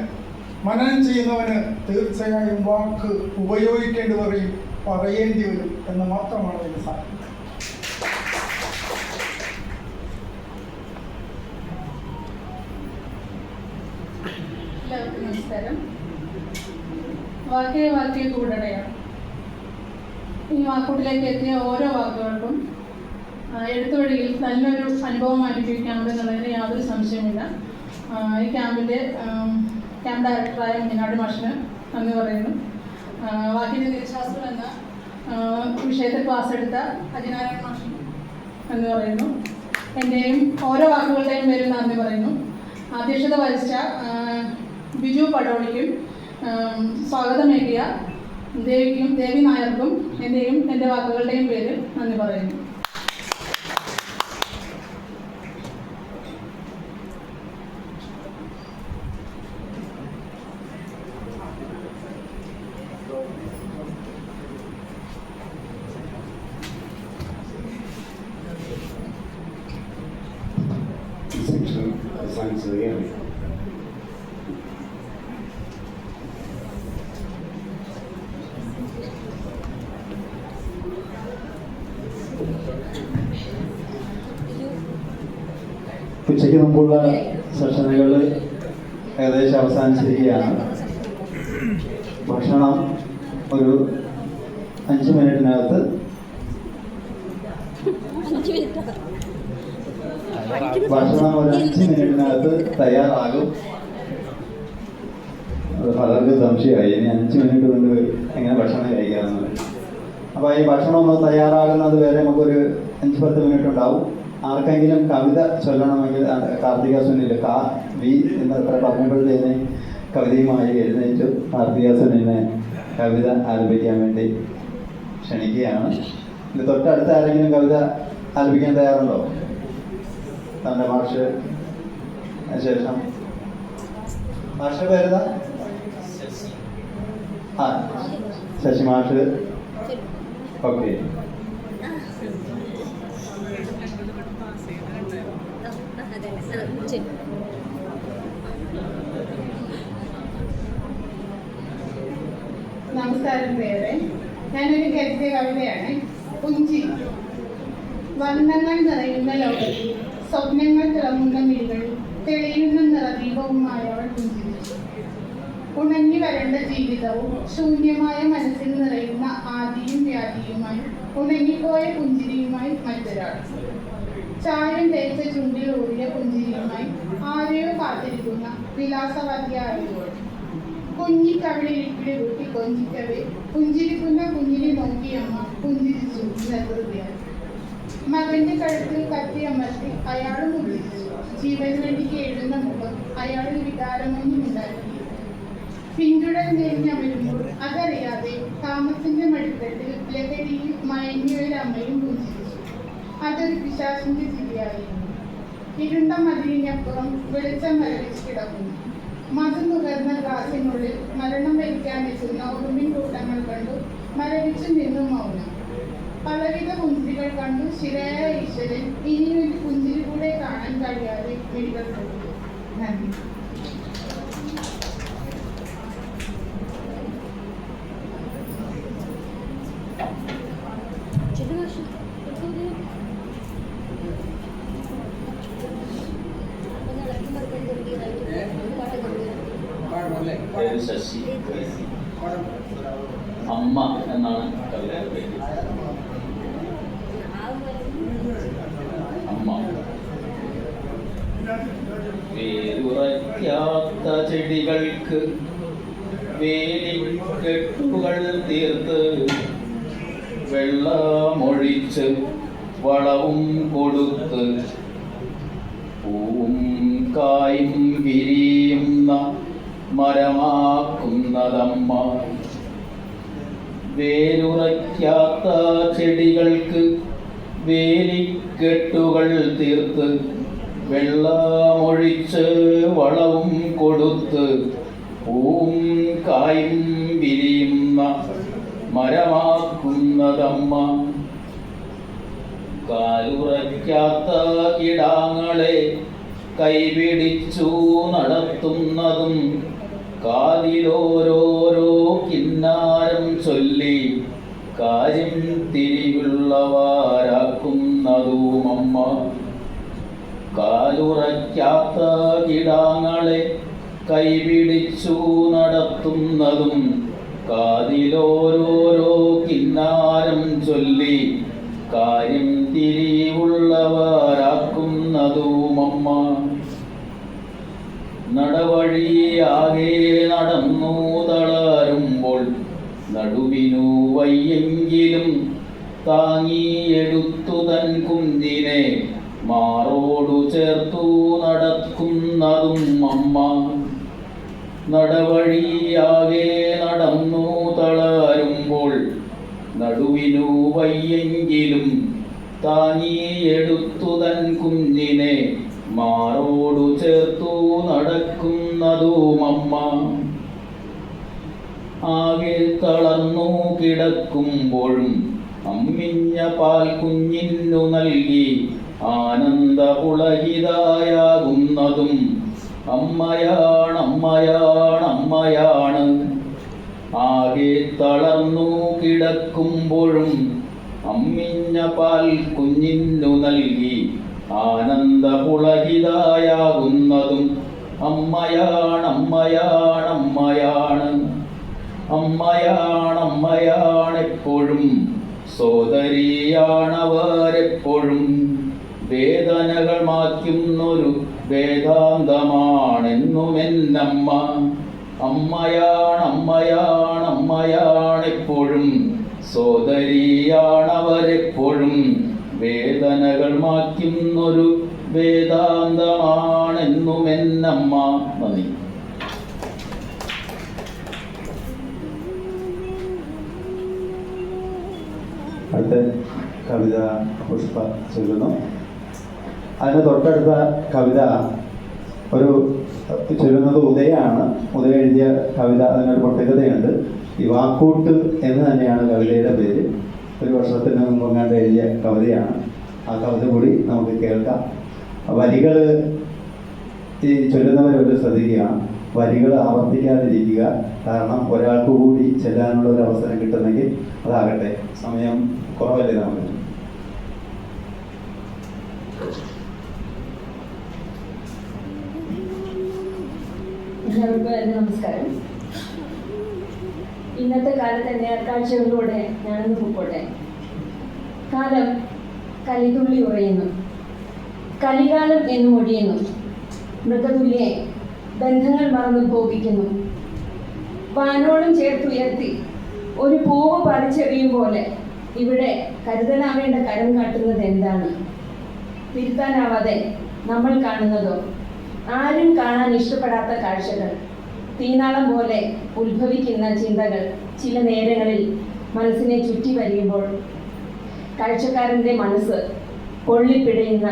മനനം ചെയ്യുന്നവന് തീർച്ചയായും വാക്ക് ഉപയോഗിക്കേണ്ടി വരും, പറയേണ്ടി വരും എന്ന് മാത്രമാണ് അതിന് സാധ്യത. എല്ലാവർക്കും നമസ്കാരം. വാക്കേ കൂടടയാണ്. ഈ വാക്കൂട്ടിലേക്ക് എത്തിയ ഓരോ വാക്കുകൾക്കും എഴുത്തുവഴിയിൽ നല്ലൊരു അനുഭവം അനുഭവിക്കാനുണ്ടെന്നുള്ളതിന് യാതൊരു സംശയമില്ല. ഈ ക്യാമ്പ് ഡയറക്ടറായ മീനാട് മാഷിന് നന്ദി പറയുന്നു. വാക്കിൻ്റെ നീതിശാസ്ത്രം എന്ന വിഷയത്തിൽ ക്ലാസ് എടുത്ത അജിനാരായണ മാഷിന് നന്ദി പറയുന്നു. എൻ്റെയും ഓരോ വാക്കുകളുടെയും പേരിൽ നന്ദി പറയുന്നു. അധ്യക്ഷത വഹിച്ച ബിജു പടോളിക്കും സ്വാഗതമേകിയ ദേവി നായർക്കും എൻ്റെയും എൻ്റെ വാക്കുകളുടെയും പേരിൽ നന്ദി പറയുന്നു. അവസാനിച്ചതാണ്. ഉച്ചയ്ക്ക് മുമ്പുള്ള സെഷനുകൾ ഏകദേശം അവസാനിച്ചിരിക്കുകയാണ്. ഭക്ഷണം ഒരു 5 മിനിറ്റിനകത്ത് ഭക്ഷണം ഒരു 5 മിനിറ്റിനകത്ത് തയ്യാറാകും. അത് പലർക്കും സംശയമായി, ഇനി 5 മിനിറ്റ് കൊണ്ട് എങ്ങനെ ഭക്ഷണം കഴിക്കാമെന്നത്. അപ്പോൾ ഈ ഭക്ഷണം ഒന്ന് തയ്യാറാകുന്നത് വരെ നമുക്കൊരു 5-10 മിനിറ്റ് ഉണ്ടാവും. ആർക്കെങ്കിലും കവിത ചൊല്ലണമെങ്കിൽ കാർത്തിക സുനിൽ വി എന്നത്ര പറഞ്ഞപ്പോഴത്തേന് കവിതയുമായി എഴുന്നേറ്റ് കാർത്തിക സുനിലിനെ കവിത ആലപിക്കാൻ വേണ്ടി ക്ഷണിക്കുകയാണ്. ഇത് തൊട്ടടുത്ത് ആരെങ്കിലും കവിത ആലപിക്കാൻ തയ്യാറുണ്ടോ? തൻ്റെ മാഷ് ശേഷം മാഷ പേരുതാ? ആ, ശശി മാഷ്. ഓക്കെ. നമസ്കാരം പേരെ. ഞാനൊരു ഗദ്യ കവിതയാണ്. പുഞ്ചിരി. വർണ്ണങ്ങൾ നിറയുന്ന ലോകത്തിൽ സ്വപ്നങ്ങൾ തിളങ്ങുന്ന മിഴികളിൽ തെളിയുന്ന നിറദീപവുമായ അവൾ പുഞ്ചിരിച്ചു. ഉണങ്ങി വരേണ്ട ജീവിതവും ശൂന്യമായ മനസ്സിൽ നിറയുന്ന ആദിയും വ്യാധിയുമായി ഉണങ്ങിപ്പോയ പുഞ്ചിരിയുമായി മറ്റൊരാൾ. ചായം തേച്ച ചുണ്ടിൽ ഓടിയ പുഞ്ചിരിയുമായി ആരെയോ കാത്തിരിക്കുന്ന വിലാസവതിയായവൾ. കുഞ്ഞിക്കവിളിലിക്കിടി കൂട്ടി കൊഞ്ചിക്കവേ പുഞ്ചിരിക്കുന്ന കുഞ്ഞിനെ നോക്കിയമ്മ പുഞ്ചിരിച്ചു നിർവൃതിയായി. മകന്റെ കഴുത്തിൽ കത്തിയമർത്തി അയാളും പുഞ്ചിരിച്ചു. ജീവന് വേണ്ടി കേഴുന്ന മുഖം അയാളിൽ വികാരമൊന്നും ഉണ്ടാക്കി. പിന്തുടർ നേരിഞ്ഞമരുമ്പോൾ അതറിയാതെ താമസിന്റെ മടിത്തട്ടിൽ ലഹരിയിൽ മയങ്ങിയൊരമ്മയും പുഞ്ചിരിച്ചു. അതൊരു പിശാചിന്റെ ചിരിയായിരുന്നു. ഇരുണ്ട മതിലിനപ്പുറം വെളിച്ചം മരവിച്ച് കിടക്കുന്നു. മധു നുകർന്ന ഗ്ലാസിനുള്ളിൽ മരണം വരിക്കാനെത്തുന്ന ഉറുമ്പിൻ കൂട്ടങ്ങൾ കണ്ടു മരവിച്ചു നിന്നും മൗനം. പലവിധ പുഞ്ചിരികൾ കണ്ടു ശിരയായ ഈശ്വരൻ ഇനിയൊരു പുഞ്ചിരി കൂടെ കാണാൻ കഴിയാതെ മിഴികൾ കൊടുത്തു. നന്ദി. പേര് ശശി. അമ്മ എന്നാണ് കവിതയുടെ പേര്. അമ്മ. വേരുറയ്ക്കാത്ത ചെടികൾക്ക് വേലിക്കെട്ടുകൾ തീർത്ത് വെള്ളമൊഴിച്ച് വളവും കൊടുത്ത് പൂവും കായും വിരിയുന്ന മരമാക്കുന്നതമ്മ. വേരുറയ്ക്കാത്ത ചെടികൾക്ക് വേലിക്കെട്ടുകൾ തീർത്ത് വെള്ളമൊഴിച്ച് വളവും കൊടുത്ത് പൂവും കായും വിരിയുന്ന മരമാക്കുന്നതമ്മ. കാലുറയ്ക്കാത്ത കിടാങ്ങളെ കൈപിടിച്ചു നടത്തുന്നതും കാതിലോരോരോ കിന്നാരം ചൊല്ലി കാര്യം തിരിവുള്ളവരാക്കുന്നതുമമ്മ. കാലുറയ്ക്കാത്ത കിടാങ്ങളെ കൈപിടിച്ചു നടത്തുന്നതും കാതിലോരോരോ കിന്നാരം ചൊല്ലി കാര്യം തിരിവുള്ളവരാക്കുന്നതുമമ്മ. നടവഴിയാകെ നടന്നു തളരുമ്പോൾ നടുവിനു വയ്യെങ്കിലും താങ്ങിയെടുത്തു തൻ കുഞ്ഞിനെ മാറോടു ചേർത്തു നടക്കുന്നതും അമ്മ. നടവഴിയാകെ നടന്നു തളരുമ്പോൾ നടുവിനു വയ്യെങ്കിലും താങ്ങിയെടുത്തു തൻ കുഞ്ഞിനെ മാറോടു ചേർത്തു നടക്കുന്നതുമമ്മ. ആകെ തളർന്നു കിടക്കുമ്പോഴും അമ്മിഞ്ഞ പാൽ കുഞ്ഞിനു നൽകി ആനന്ദപുളകിതായാകുന്നതും അമ്മയാണമ്മയാണമ്മയാണ്. ആകെ തളർന്നു കിടക്കുമ്പോഴും അമ്മിഞ്ഞ പാൽ കുഞ്ഞിനു നൽകി ആനന്ദപുളകിതായാകുന്നതും അമ്മയാണമ്മയാണമ്മയാണ്. അമ്മയാണെപ്പോഴും സോദരിയാണവരെപ്പോഴും വേദനകൾ മാറ്റുന്നൊരു വേദാന്തമാണെന്നുമെന്നമ്മ. അമ്മയാണെപ്പോഴും സോദരിയാണവരെപ്പോഴും വേദനകൾ മാറ്റുന്നൊരു വേദാന്തമാണെന്നുമെന്നമ്മ. നന്ദി. അടുത്ത കവിത പുഷ്പ ചൊല്ലുന്നു. അതിന് തൊട്ടടുത്ത കവിത ഒരു ചൊല്ലുന്നത് ഉദയാണ്. ഉദയ എഴുതിയ കവിത, അതിനൊരു പ്രത്യേകതയുണ്ട്. ഈ വാക്കൂട്ട് എന്ന് തന്നെയാണ് കവിതയുടെ പേര്. ഒരു വർഷത്തിന് മുമ്പെങ്ങാണ്ട് എഴുതിയ കവിതയാണ്. ആ കവിത കൂടി നമുക്ക് കേൾക്കാം. വരികൾ ഈ ചൊല്ലുന്നവരൊരു ശ്രദ്ധിക്കുക, വരികൾ ആവർത്തിക്കാതിരിക്കുക. കാരണം ഒരാൾക്ക് കൂടി ചെല്ലാനുള്ള ഒരു അവസരം കിട്ടുന്നെങ്കിൽ അതാകട്ടെ. സമയം കുറവല്ലേ നമുക്ക്. എല്ലാവർക്കും എൻ്റെ നമസ്കാരം. ഇന്നത്തെ കാലത്തെ നേർക്കാഴ്ചകളിലൂടെ ഞാനൊന്ന് പൊക്കോട്ടെ. കാലം കലിതുള്ളി ഉറയുന്നു, കലികാലം എന്ന് മൊഴിയുന്നു. മൃഗതുല്യെ ബന്ധങ്ങൾ മറന്നു ഭോഗിക്കുന്നു. വാനോളം ചേർത്തുയർത്തി ഒരു പൂവ് പറിച്ചെറിയും പോലെ ഇവിടെ കരുതലാവേണ്ട കരം കാട്ടുന്നത് എന്താണ്? തിരുത്താനാവാതെ നമ്മൾ കാണുന്നതോ ആരും കാണാൻ ഇഷ്ടപ്പെടാത്ത കാഴ്ചകൾ, തീനാളം പോലെ ഉത്ഭവിക്കുന്ന ചിന്തകൾ ചില നേരങ്ങളിൽ മനസ്സിനെ ചുറ്റി വരിയുമ്പോൾ കാഴ്ചക്കാരൻ്റെ മനസ്സ് പൊള്ളിപ്പിടയുന്ന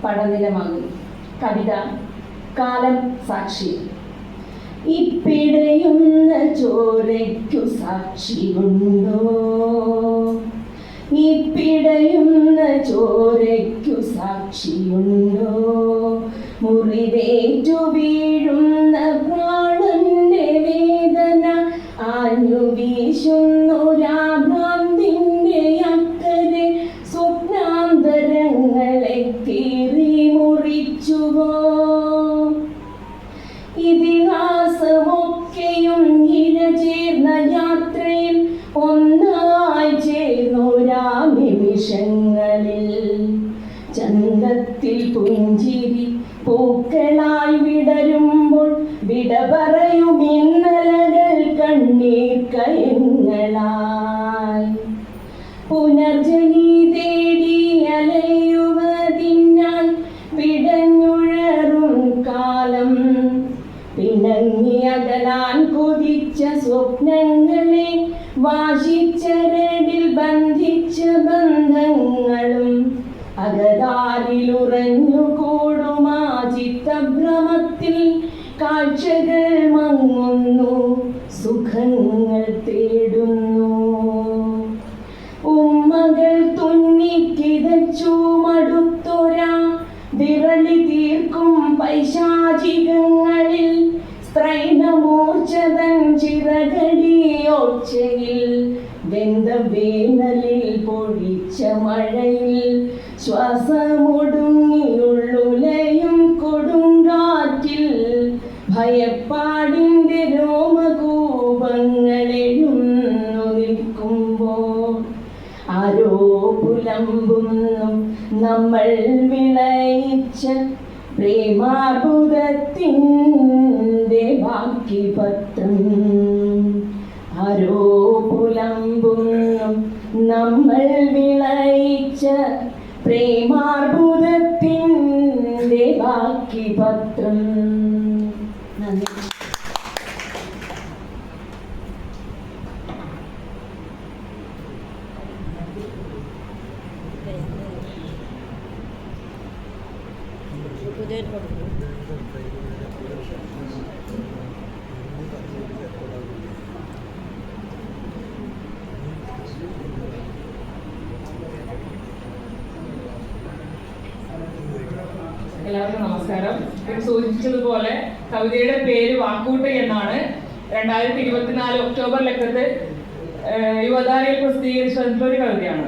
പടനിലമാകും. കവിത കാലം സാക്ഷി. ഈ പിടയുന്ന ചോരയ്ക്കു സാക്ഷിയുണ്ടോ? ഈ പിടയുന്ന ചോരയ്ക്കു സാക്ഷിയുണ്ടോ? മുറിവേറ്റു വീഴുന്ന പ്രാണന്റെ വേദന ആഞ്ഞു വീശുന്നൊരാഭ്രാന്തിന്റെ അക്കരെ സ്വപ്നാന്തരങ്ങളെ കീറി മുറിച്ചുവോ? ഇതിഹാസമൊക്കെയും ഇഴചേർന്ന യാത്രയിൽ ഒന്നായി ചേർന്നൊരാ നിമിഷങ്ങളിൽ ചന്തത്തിൽ പുഞ്ചിരി പൂക്കളായി വിടരുമ്പോൾ വിട പറയും ഇന്നലകൾ കണ്ണീർ കയങ്ങളായി പുനർജനി തേടി അലയുവതിനാൽ പിടഞ്ഞുഴറും കാലം പിണങ്ങിയകലാൻ കൊതിച്ച സ്വപ്നങ്ങളെ വാശിച്ചരടിൽ ബന്ധിച്ച ബന്ധങ്ങളും അകതാരിലുറഞ്ഞുകൂടുമാ ചിത്തഭ്രമത്തിൽ കാഴ്ചകൾ മങ്ങുന്നു, സുഖങ്ങൾ തേടുന്നു. ഉമ്മകൾ തുന്നിക്കിതച്ചു മടുത്തൊരാ വിരളി തീർക്കും പൈശാചികങ്ങളിൽ സ്ത്രൈണമൂർച്ഛതൻ ചിറകടിയോച്ചയിൽ വെന്ത വേനലിൽ പൊഴിച്ച മഴയിൽ ശ്വാസമൊടുങ്ങിയുള്ളുലയും കൊടുങ്കാറ്റിൽ ഭയപ്പാടിൻ്റെ രോമകൂപങ്ങളെഴുന്നു നിൽക്കുമ്പോൾ ആരോ പുലമ്പുന്നു നമ്മൾ വിളയിച്ച പ്രേമാർബുദത്തിൻ്റെ ബാക്കി പത്രം. ആരോ പുലമ്പുന്നു നമ്മൾ വിളയിച്ച പ്രേമാർബുദത്തിൻ്റെ ബാക്കി പത്രം. നന്ദി. എല്ലാവർക്കും നമസ്കാരം. ഇത് സൂചിപ്പിച്ചതുപോലെ കവിതയുടെ പേര് വാക്കൂട്ട് എന്നാണ്. 2024 ഒക്ടോബർ ലക്കത്ത് യുവതാരയിൽ പ്രസിദ്ധീകരിച്ച ഒരു കവിതയാണ്.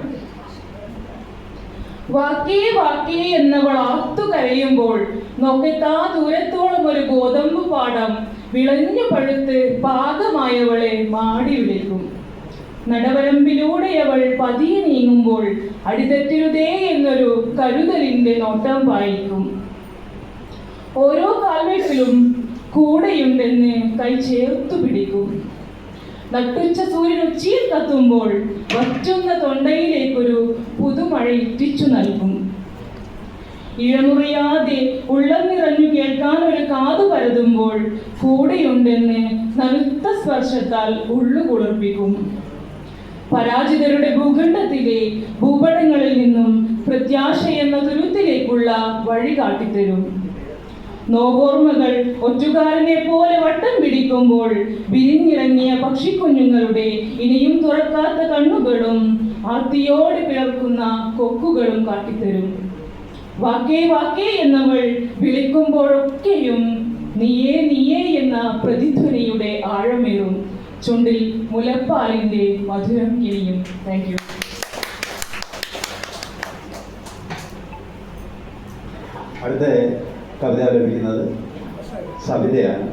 വാക്കേ വാക്കേ എന്നവൾ ആർത്തു കരയുമ്പോൾ നോക്കെത്താ ദൂരത്തോളം ഒരു ഗോതമ്പ് പാടം വിളഞ്ഞു പഴുത്ത് പാകമായവളെ മാടി വിളിക്കും. നടവരമ്പിലൂടെ അവൾ പതിയെ നീങ്ങുമ്പോൾ അടിതെറ്റരുതേ എന്നൊരു കരുതലിന്റെ നോട്ടം പായിക്കും. ഓരോ കാൽവെപ്പിലും കൂടെയുണ്ടെന്ന് കൈ ചേർത്തു പിടിക്കും. നട്ടുച്ച സൂര്യൻ ഉച്ചിയിൽ കത്തുമ്പോൾ വറ്റുന്ന തൊണ്ടയിലേക്കൊരു പുതുമഴ ഇറ്റിച്ചു നൽകും. ഇഴമുറിയാതെ ഉള്ളം നിറഞ്ഞു കേൾക്കാൻ ഒരു കാതു പരതുമ്പോൾ കൂടെയുണ്ടെന്ന് നനുത്ത സ്പർശത്താൽ ഉള്ളു കുളിർപ്പിക്കും. പരാജിതരുടെ ഭൂഖണ്ഡത്തിലെ ഭൂപടങ്ങളിൽ നിന്നും പ്രത്യാശ എന്ന തുരുത്തിലേക്കുള്ള വഴി കാട്ടിത്തരും. നോവോർമ്മകൾ ഒറ്റുകാരനെ പോലെ വട്ടം പിടിക്കുമ്പോൾ വിരിഞ്ഞിറങ്ങിയ പക്ഷിക്കുഞ്ഞുങ്ങളുടെ ഇനിയും തുറക്കാത്ത കണ്ണുകളും ആർത്തിയോടെ പിളർക്കുന്ന കൊക്കുകളും കാട്ടിത്തരും. വാക്കേ വാക്കേ എന്നവൾ വിളിക്കുമ്പോഴൊക്കെയും നീയേ നീയേ എന്ന പ്രതിധ്വനിയുടെ ആഴമേറും. ചുണ്ടിൽ മുലപ്പാലിന്റെ മധുരം കിനിയും. Thank you. അടുത്ത കവിത ആലപിക്കുന്നത് സവിതയാണ്.